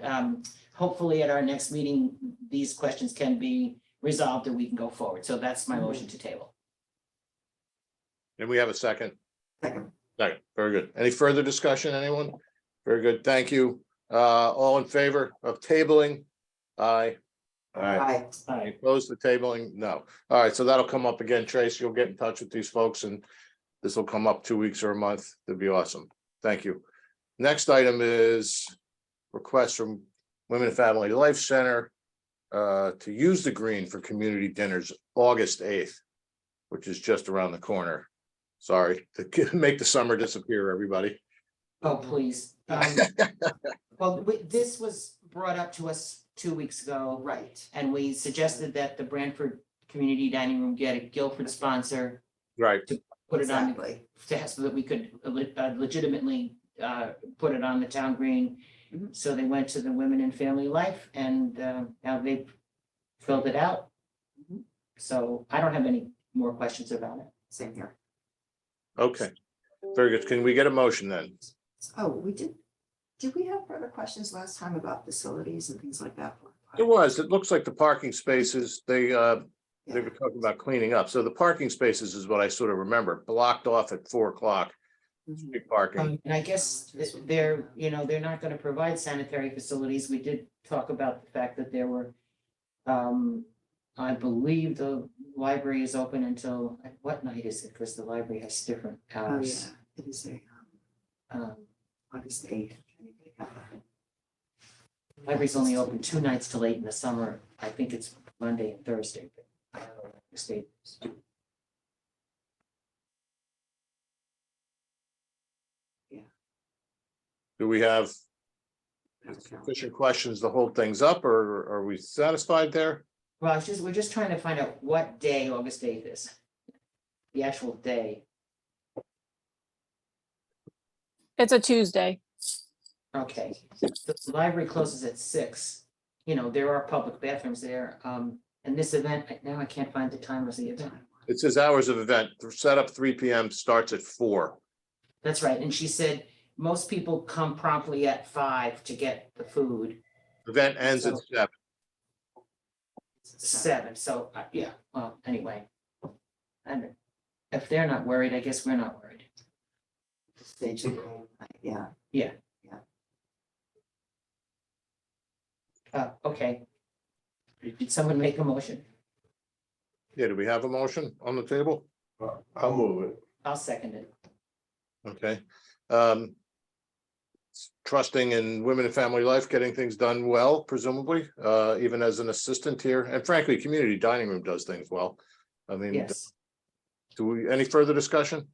hopefully at our next meeting, these questions can be resolved and we can go forward. So that's my motion to table. And we have a second. second. Second, very good. Any further discussion, anyone? Very good, thank you. All in favor of tabling? Aye. All right. Aye. Opposed to tabling? No. All right, so that'll come up again, Trace. You'll get in touch with these folks and this will come up 2 weeks or a month. That'd be awesome. Thank you. Next item is request from Women and Family Life Center to use the green for community dinners, August 8th, which is just around the corner. Sorry to make the summer disappear, everybody. Oh, please. Well, this was brought up to us 2 weeks ago. Right. And we suggested that the Branford Community Dining Room get a Guilford sponsor, Right. put it on, Exactly. so that we could legitimately put it on the town green. Mhm. So they went to the Women and Family Life and now they've filled it out. Mhm. So I don't have any more questions about it. Same here. Okay, very good. Can we get a motion then? Oh, did we have further questions last time about facilities and things like that? It looks like the parking spaces, they were talking about cleaning up. So the parking spaces is what I sort of remember, blocked off at 4 o'clock. Mhm. Street parking. And I guess they're not gonna provide sanitary facilities. We did talk about the fact that there were I believe the library is open until, what night is it? Because the library has different Oh, hours. yeah, it is Um, August 8th. Library's only open 2 nights till late in the summer. I think it's Monday and Thursday, but I don't know what the state is. Do we have sufficient questions to hold things up, or are we satisfied there? Well, we're just trying to find out what day August 8th is. The actual day. It's a Tuesday. Okay, the library closes at 6. You know, there are public bathrooms there. And this event, now I can't find the time of the event. It says hours of event, set up 3 p.m., starts at 4. That's right. And she said most people come promptly at 5 to get the food. Event ends at 7. 7. So, yeah, well, anyway. And if they're not worried, I guess we're not worried. Stage of the game, yeah. Yeah. Yeah. Okay. Did someone make a motion? Yeah, do we have a motion on the table? I'll move it. I'll second it. Okay. Trusting in women and family life, getting things done well, presumably, even as an assistant here. And frankly, community dining room does things well. I mean, Yes. do we, any further discussion?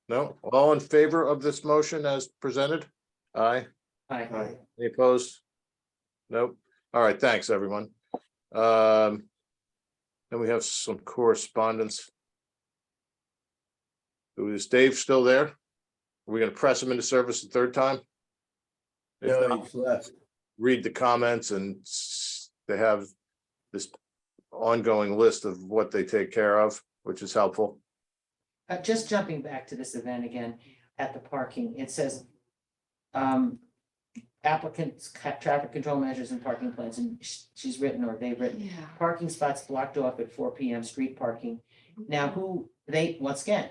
No? All in favor of this motion as presented? Aye. Aye. Any opposed? Nope. All right, thanks, everyone. Then we have some correspondence. Is Dave still there? Are we gonna press him into service a third time? If No, not, he's left. read the comments and they have this ongoing list of what they take care of, which is helpful. Just jumping back to this event again, at the parking, it says applicants, traffic control measures and parking plans, and she's written, or they've written, Yeah. parking spots blocked off at 4 p.m. street parking. Now, once again,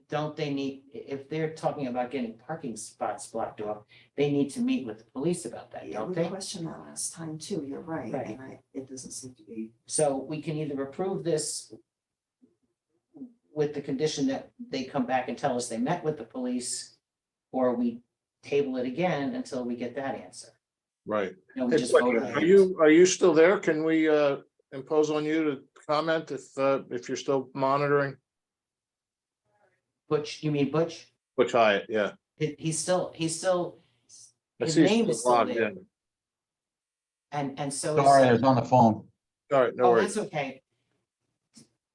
don't they need, if they're talking about getting parking spots blocked off, they need to meet with the police about that, Yeah, don't we they? questioned that last time too, you're right, Right. and it doesn't seem to be. So we can either approve this with the condition that they come back and tell us they met with the police, or we table it again until we get that answer. Right. You know, we Hey, just Butch, vote on Are it. you still there? Can we impose on you to comment if you're still monitoring? Butch, you mean Butch? Butch Hyatt, yeah. He's still, I his see he's name is still logged there. in. And so. Sorry, I was on the phone. All right, no Oh, worries. that's okay.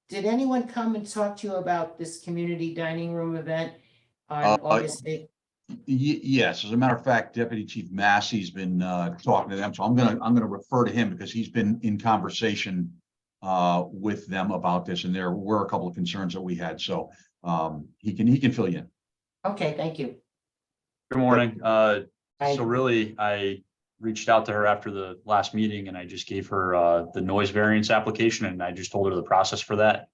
Did anyone come and talk to you about this community dining room event on August 8th? Yes, as a matter of fact, Deputy Chief Massey's been talking to them, so I'm gonna refer to him because he's been in conversation with them about this, and there were a couple of concerns that we had, so he can fill you in. Okay, thank you. Good morning. Hi. So really, I reached out to her after the last meeting and I just gave her the noise variance application and I just told her the process for that.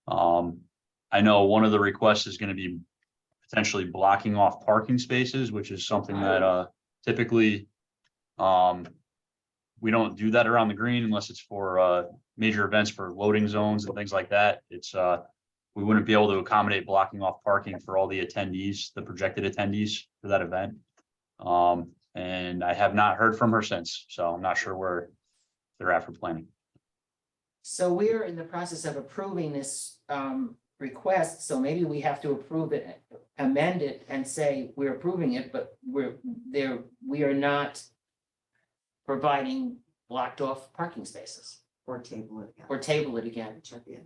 I know one of the requests is going to be potentially blocking off parking spaces, which is something that typically we don't do that around the green unless it's for major events for loading zones and things like that. It's we wouldn't be able to accommodate blocking off parking for all the attendees, the projected attendees for that event. And I have not heard from her since, so I'm not sure where they're at for planning. So we're in the process of approving this request, so maybe we have to approve it, amend it and say we're approving it, but we are not providing blocked off parking spaces Or table it again. or table it again. Check it.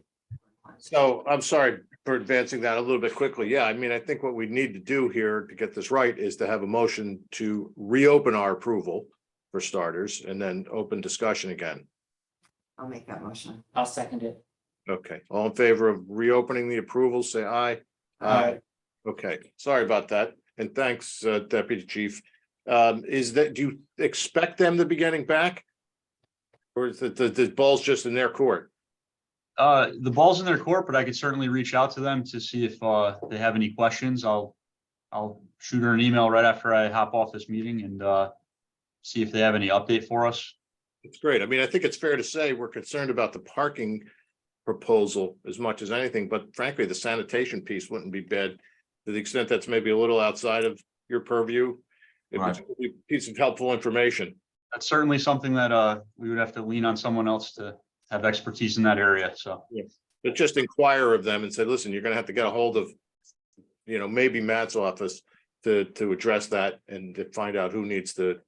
So I'm sorry for advancing that a little bit quickly. Yeah, I mean, I think what we need to do here to get this right is to have a motion to reopen our approval for starters and then open discussion again. I'll make that motion. I'll second it. Okay, all in favor of reopening the approval, say aye. Aye. Okay, sorry about that. And thanks, Deputy Chief. Do you expect them to be getting back? Or is the ball's just in their court? The ball's in their court, but I could certainly reach out to them to see if they have any questions. I'll shoot her an email right after I hop off this meeting and see if they have any update for us. It's great. I mean, I think it's fair to say we're concerned about the parking proposal as much as anything, but frankly, the sanitation piece wouldn't be bad to the extent that's maybe a little outside of your purview. It would be a piece of helpful information. That's certainly something that we would have to lean on someone else to have expertise in that area, so. But just inquire of them and say, listen, you're gonna have to get a hold of, maybe Matt's office to address that and to find out who needs to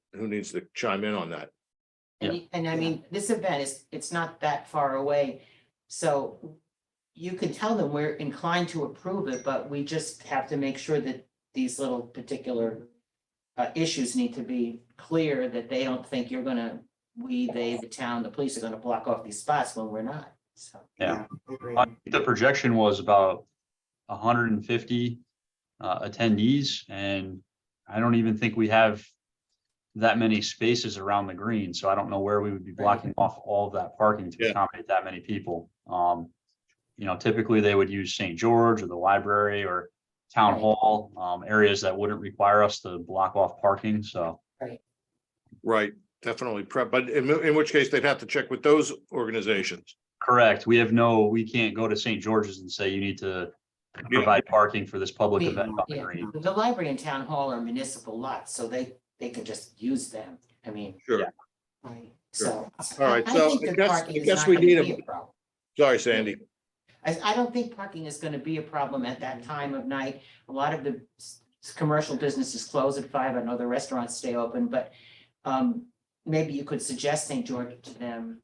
chime in on that. And I mean, this event it's not that far away. So you can tell them we're inclined to approve it, but we just have to make sure that these little particular issues need to be clear, that they don't think you're gonna, they, the town, the police are gonna block off these spots when we're not, so. Yeah. Agreed. I think the projection was about 150 attendees, and I don't even think we have that many spaces around the green, so I don't know where we would be blocking off all of that parking to accommodate that many people. Typically they would use St. George or the library or town hall, areas that wouldn't require us to block off parking, so. Right, definitely prep, but in which case they'd have to check with those organizations. Correct. We can't go to St. George's and say you need to provide parking for this public event on the green. The library and town hall are municipal lots, so they can just use them. I mean. Sure. Yeah. Right, so. All right, I so think I that guess, parking I is guess not we gonna need be a, a problem. sorry, Sandy. I don't think parking is gonna be a problem at that time of night. A lot of the commercial businesses close at 5. I know the restaurants stay open, but maybe you could suggest St. George to them,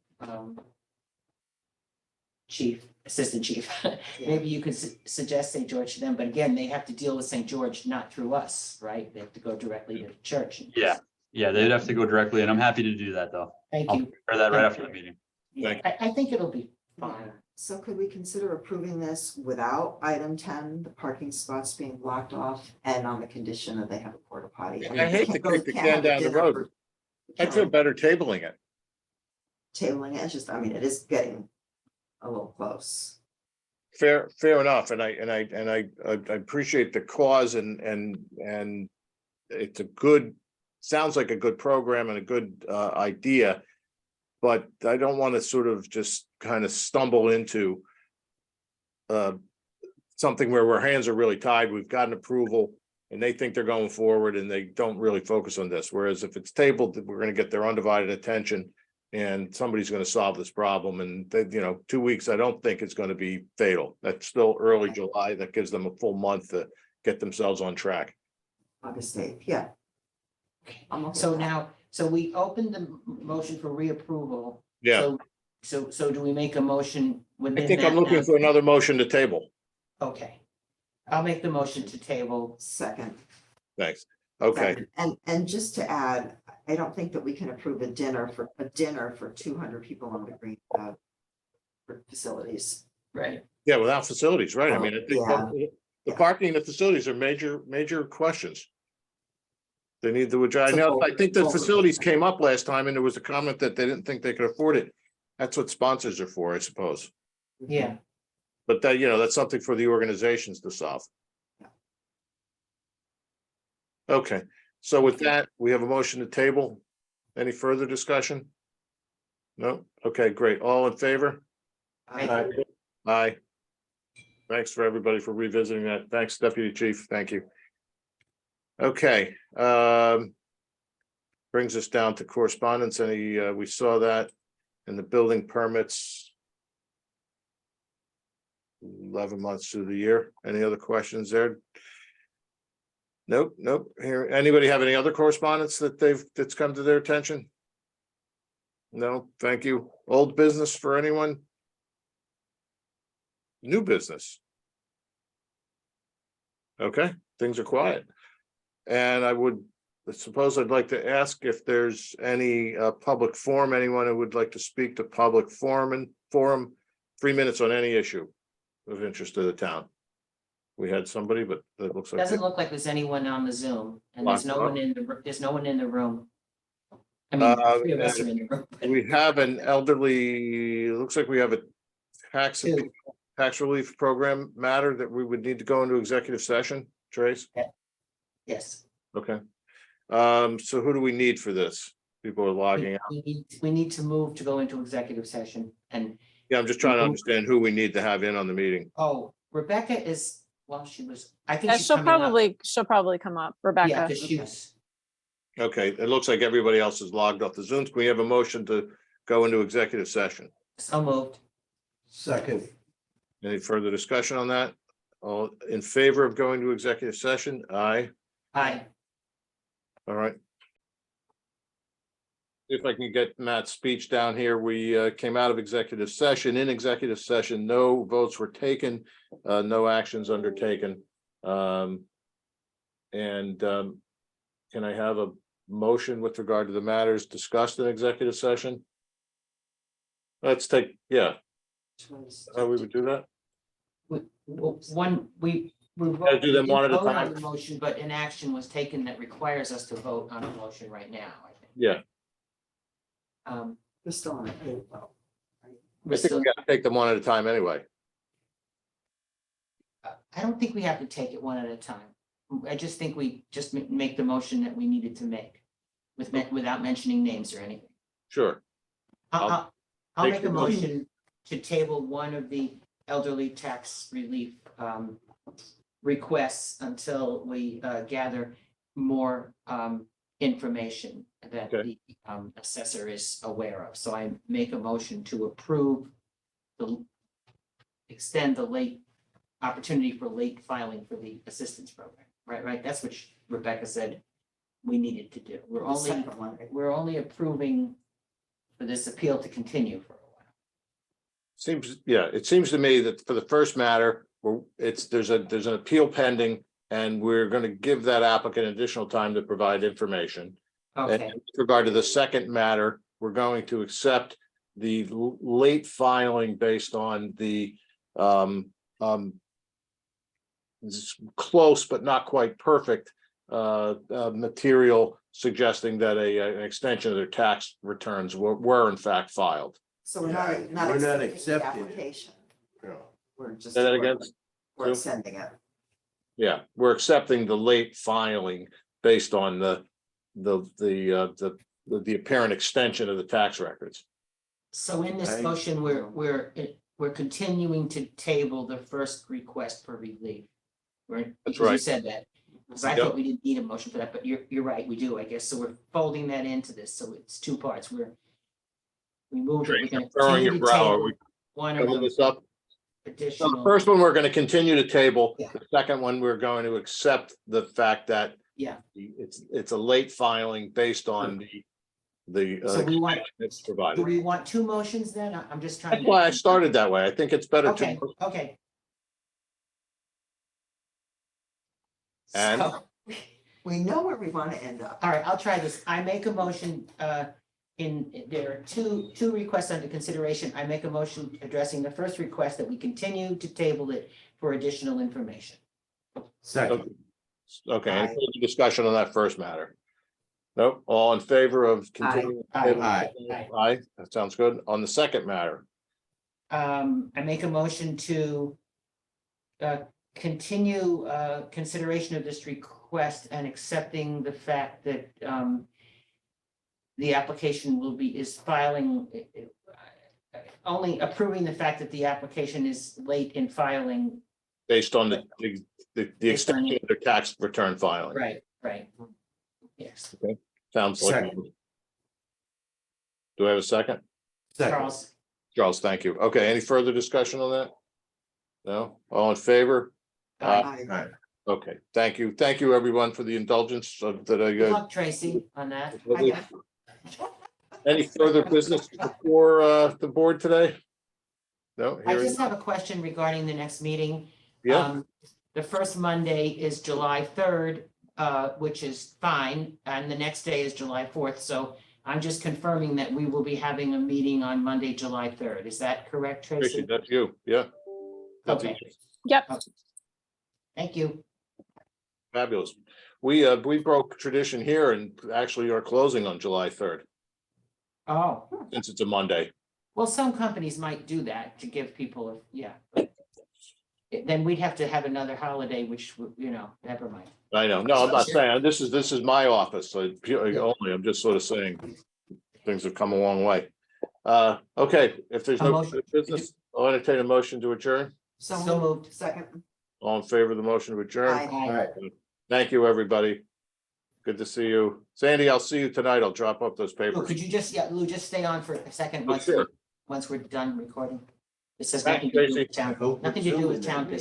assistant chief. Maybe you could suggest St. George to them, but again, they have to deal with St. George, not through us, right? They have to go directly to the church. Yeah, they'd have to go directly, and I'm happy to do that, though. Thank I'll you. prepare that right after the meeting. Yeah, I think it'll be fine. So could we consider approving this without item 10, the parking spots being blocked off, and on the condition that they have a porta potty? I hate to kick the can down the road. I'd feel better tabling it. Tabling it, it's just, it is getting a little close. Fair enough, and I appreciate the cause and it's sounds like a good program and a good idea. But I don't want to sort of just kind of stumble into something where our hands are really tied. We've gotten approval and they think they're going forward and they don't really focus on this. Whereas if it's tabled, we're going to get their undivided attention and somebody's going to solve this problem. And 2 weeks, I don't think it's going to be fatal. That's still early July. That gives them a full month to get themselves on track. August 8th, yeah. So we opened the motion for reapproval. Yeah. So do we make a motion within I think that I'm looking now? for another motion to table. Okay. I'll make the motion to table. Second. Thanks. Okay. And just to add, I don't think that we can approve a dinner for 200 people on the green for facilities. Right. Yeah, without facilities, right? I mean, I think Yeah. the parking and the facilities are major questions. They need I think the facilities came up last time and there was a comment that they didn't think they could afford it. That's what sponsors are for, I suppose. Yeah. But that's something for the organizations to solve. Okay, so with that, we have a motion to table. Any further discussion? No? Okay, great. All in favor? Aye. Thanks for everybody for revisiting that. Thanks, Deputy Chief. Thank you. Okay. Brings us down to correspondence. We saw that in the building permits. 11 months through the year. Any other questions there? Nope. Here, anybody have any other correspondence that's come to their attention? No, thank you. Old business for anyone? New business? Okay, things are quiet. And I suppose I'd like to ask if there's any public forum, anyone who would like to speak to public forum, 3 minutes on any issue of interest to the town. We had somebody, but it looks like. Doesn't look like there's anyone on the Zoom and there's no one in the room. I mean, Uh, 3 of us are in the room. but- We have an elderly, it looks like we have a tax relief program matter that we would need to go into executive session, Trace? Yes. Okay. So who do we need for this? People are logging out. We need to move to go into executive session and, Yeah, I'm just trying to understand who we need to have in on the meeting. oh, Rebecca is, well, she was, I think she's She'll coming up. probably come up, Yeah, Rebecca. because she was, Okay, it looks like everybody else is logged off the Zooms. Can we have a motion to go into executive session? so moved. Second. Any further discussion on that? All in favor of going to executive session? Aye. Aye. All right. If I can get Matt's speech down here, we came out of executive session. In executive session, no votes were taken, no actions undertaken. Can I have a motion with regard to the matters discussed in executive session? Let's take, yeah, how we would do that? One, we. Gotta do them one at a voted on time. the motion, but an action was taken that requires us to vote on a motion right now, I think. Yeah, We're still on the table. We're I think still, we gotta take them one at a time anyway. I don't think we have to take it one at a time. I just think we just make the motion that we needed to make without mentioning names or anything. Sure. I'll take make the a motion. motion to table one of the elderly tax relief requests until we gather more information that Okay. the assessor is aware of. So I make a motion to approve extend the late opportunity for late filing for the assistance program. Right, that's what Rebecca said we needed to do. We're only approving for this appeal to continue for a while. Seems, yeah, it seems to me that for the first matter, there's an appeal pending, and we're gonna give that applicant additional time to provide information. And Okay, with regard to the second matter, we're going to accept the late filing based on the close but not quite perfect material suggesting that an extension of their tax returns were in fact filed. So we're Yeah, not we're not accepting the accepting it. application. No. We're just. Say that again? We're sending it. Yeah, we're accepting the late filing based on the apparent extension of the tax records. so in this Okay. motion, we're continuing to table the first request for relief. Right? That's Because you right. said that. So I Yep. thought we didn't need a motion for that, but you're right, we do, I guess. So we're folding that into this, so it's two parts. We moved it, we're gonna Throwing continue your to brow, are table we one of coming those this up? So the additional. first one, we're gonna continue to table. Yeah. The second one, we're going to accept the fact that Yeah. it's a late filing based on the So we want, it's do provided. we want two motions then? I'm just trying. That's why I started that way. I think it's better Okay, to. okay. And? So, We know where we want to end up. all right, I'll try this. I make a motion, there are two requests under consideration. I make a motion addressing the first request that we continue to table it for additional information. Second. Okay, any Aye. further discussion on that first matter? Nope, all in favor of continuing? Aye. Aye, that sounds good. On the second matter, I make a motion to continue consideration of this request and accepting the fact that the application is filing, only approving the fact that the application is late in filing. based on the Based on extension of their tax return filing. Right. Yes, Sounds like. Second. Do I have a second? Second. Charles, Charles, thank you. Okay, any further discussion on that? No, all in favor? Aye. Aye. Okay, thank you. Thank you, everyone, for the indulgence of that. Good luck, Tracy, on that. Any further business before the board today? No? I Hearing just have a question regarding the next meeting. Yeah, The first Monday is July 3rd, which is fine, and the next day is July 4th, so I'm just confirming that we will be having a meeting on Monday, July 3rd. Is that correct, Tracy, Tracy? that's you. Yeah. That's Okay. Yep. Thank you. Fabulous. We broke tradition here and actually are closing on July 3rd, Oh, since it's a Monday. well, some companies might do that to give people, then we'd have to have another holiday, which, never mind. I know. No, I'm not saying, this is my office, so only, I'm just sort of saying. things have come a long way. Okay, if there's A no motion. further business, I'll entertain a motion to adjourn. So moved. Second. All in favor of the motion to adjourn? Aye. All right. Thank you, everybody. Good to see you. Sandy, I'll see you tonight. I'll drop off those Lou, papers. could you just, Lou, just stay on for a second Oh, once, sure. once we're done recording? This has Thank nothing you, to do with Tracy. town, nothing to do with town business.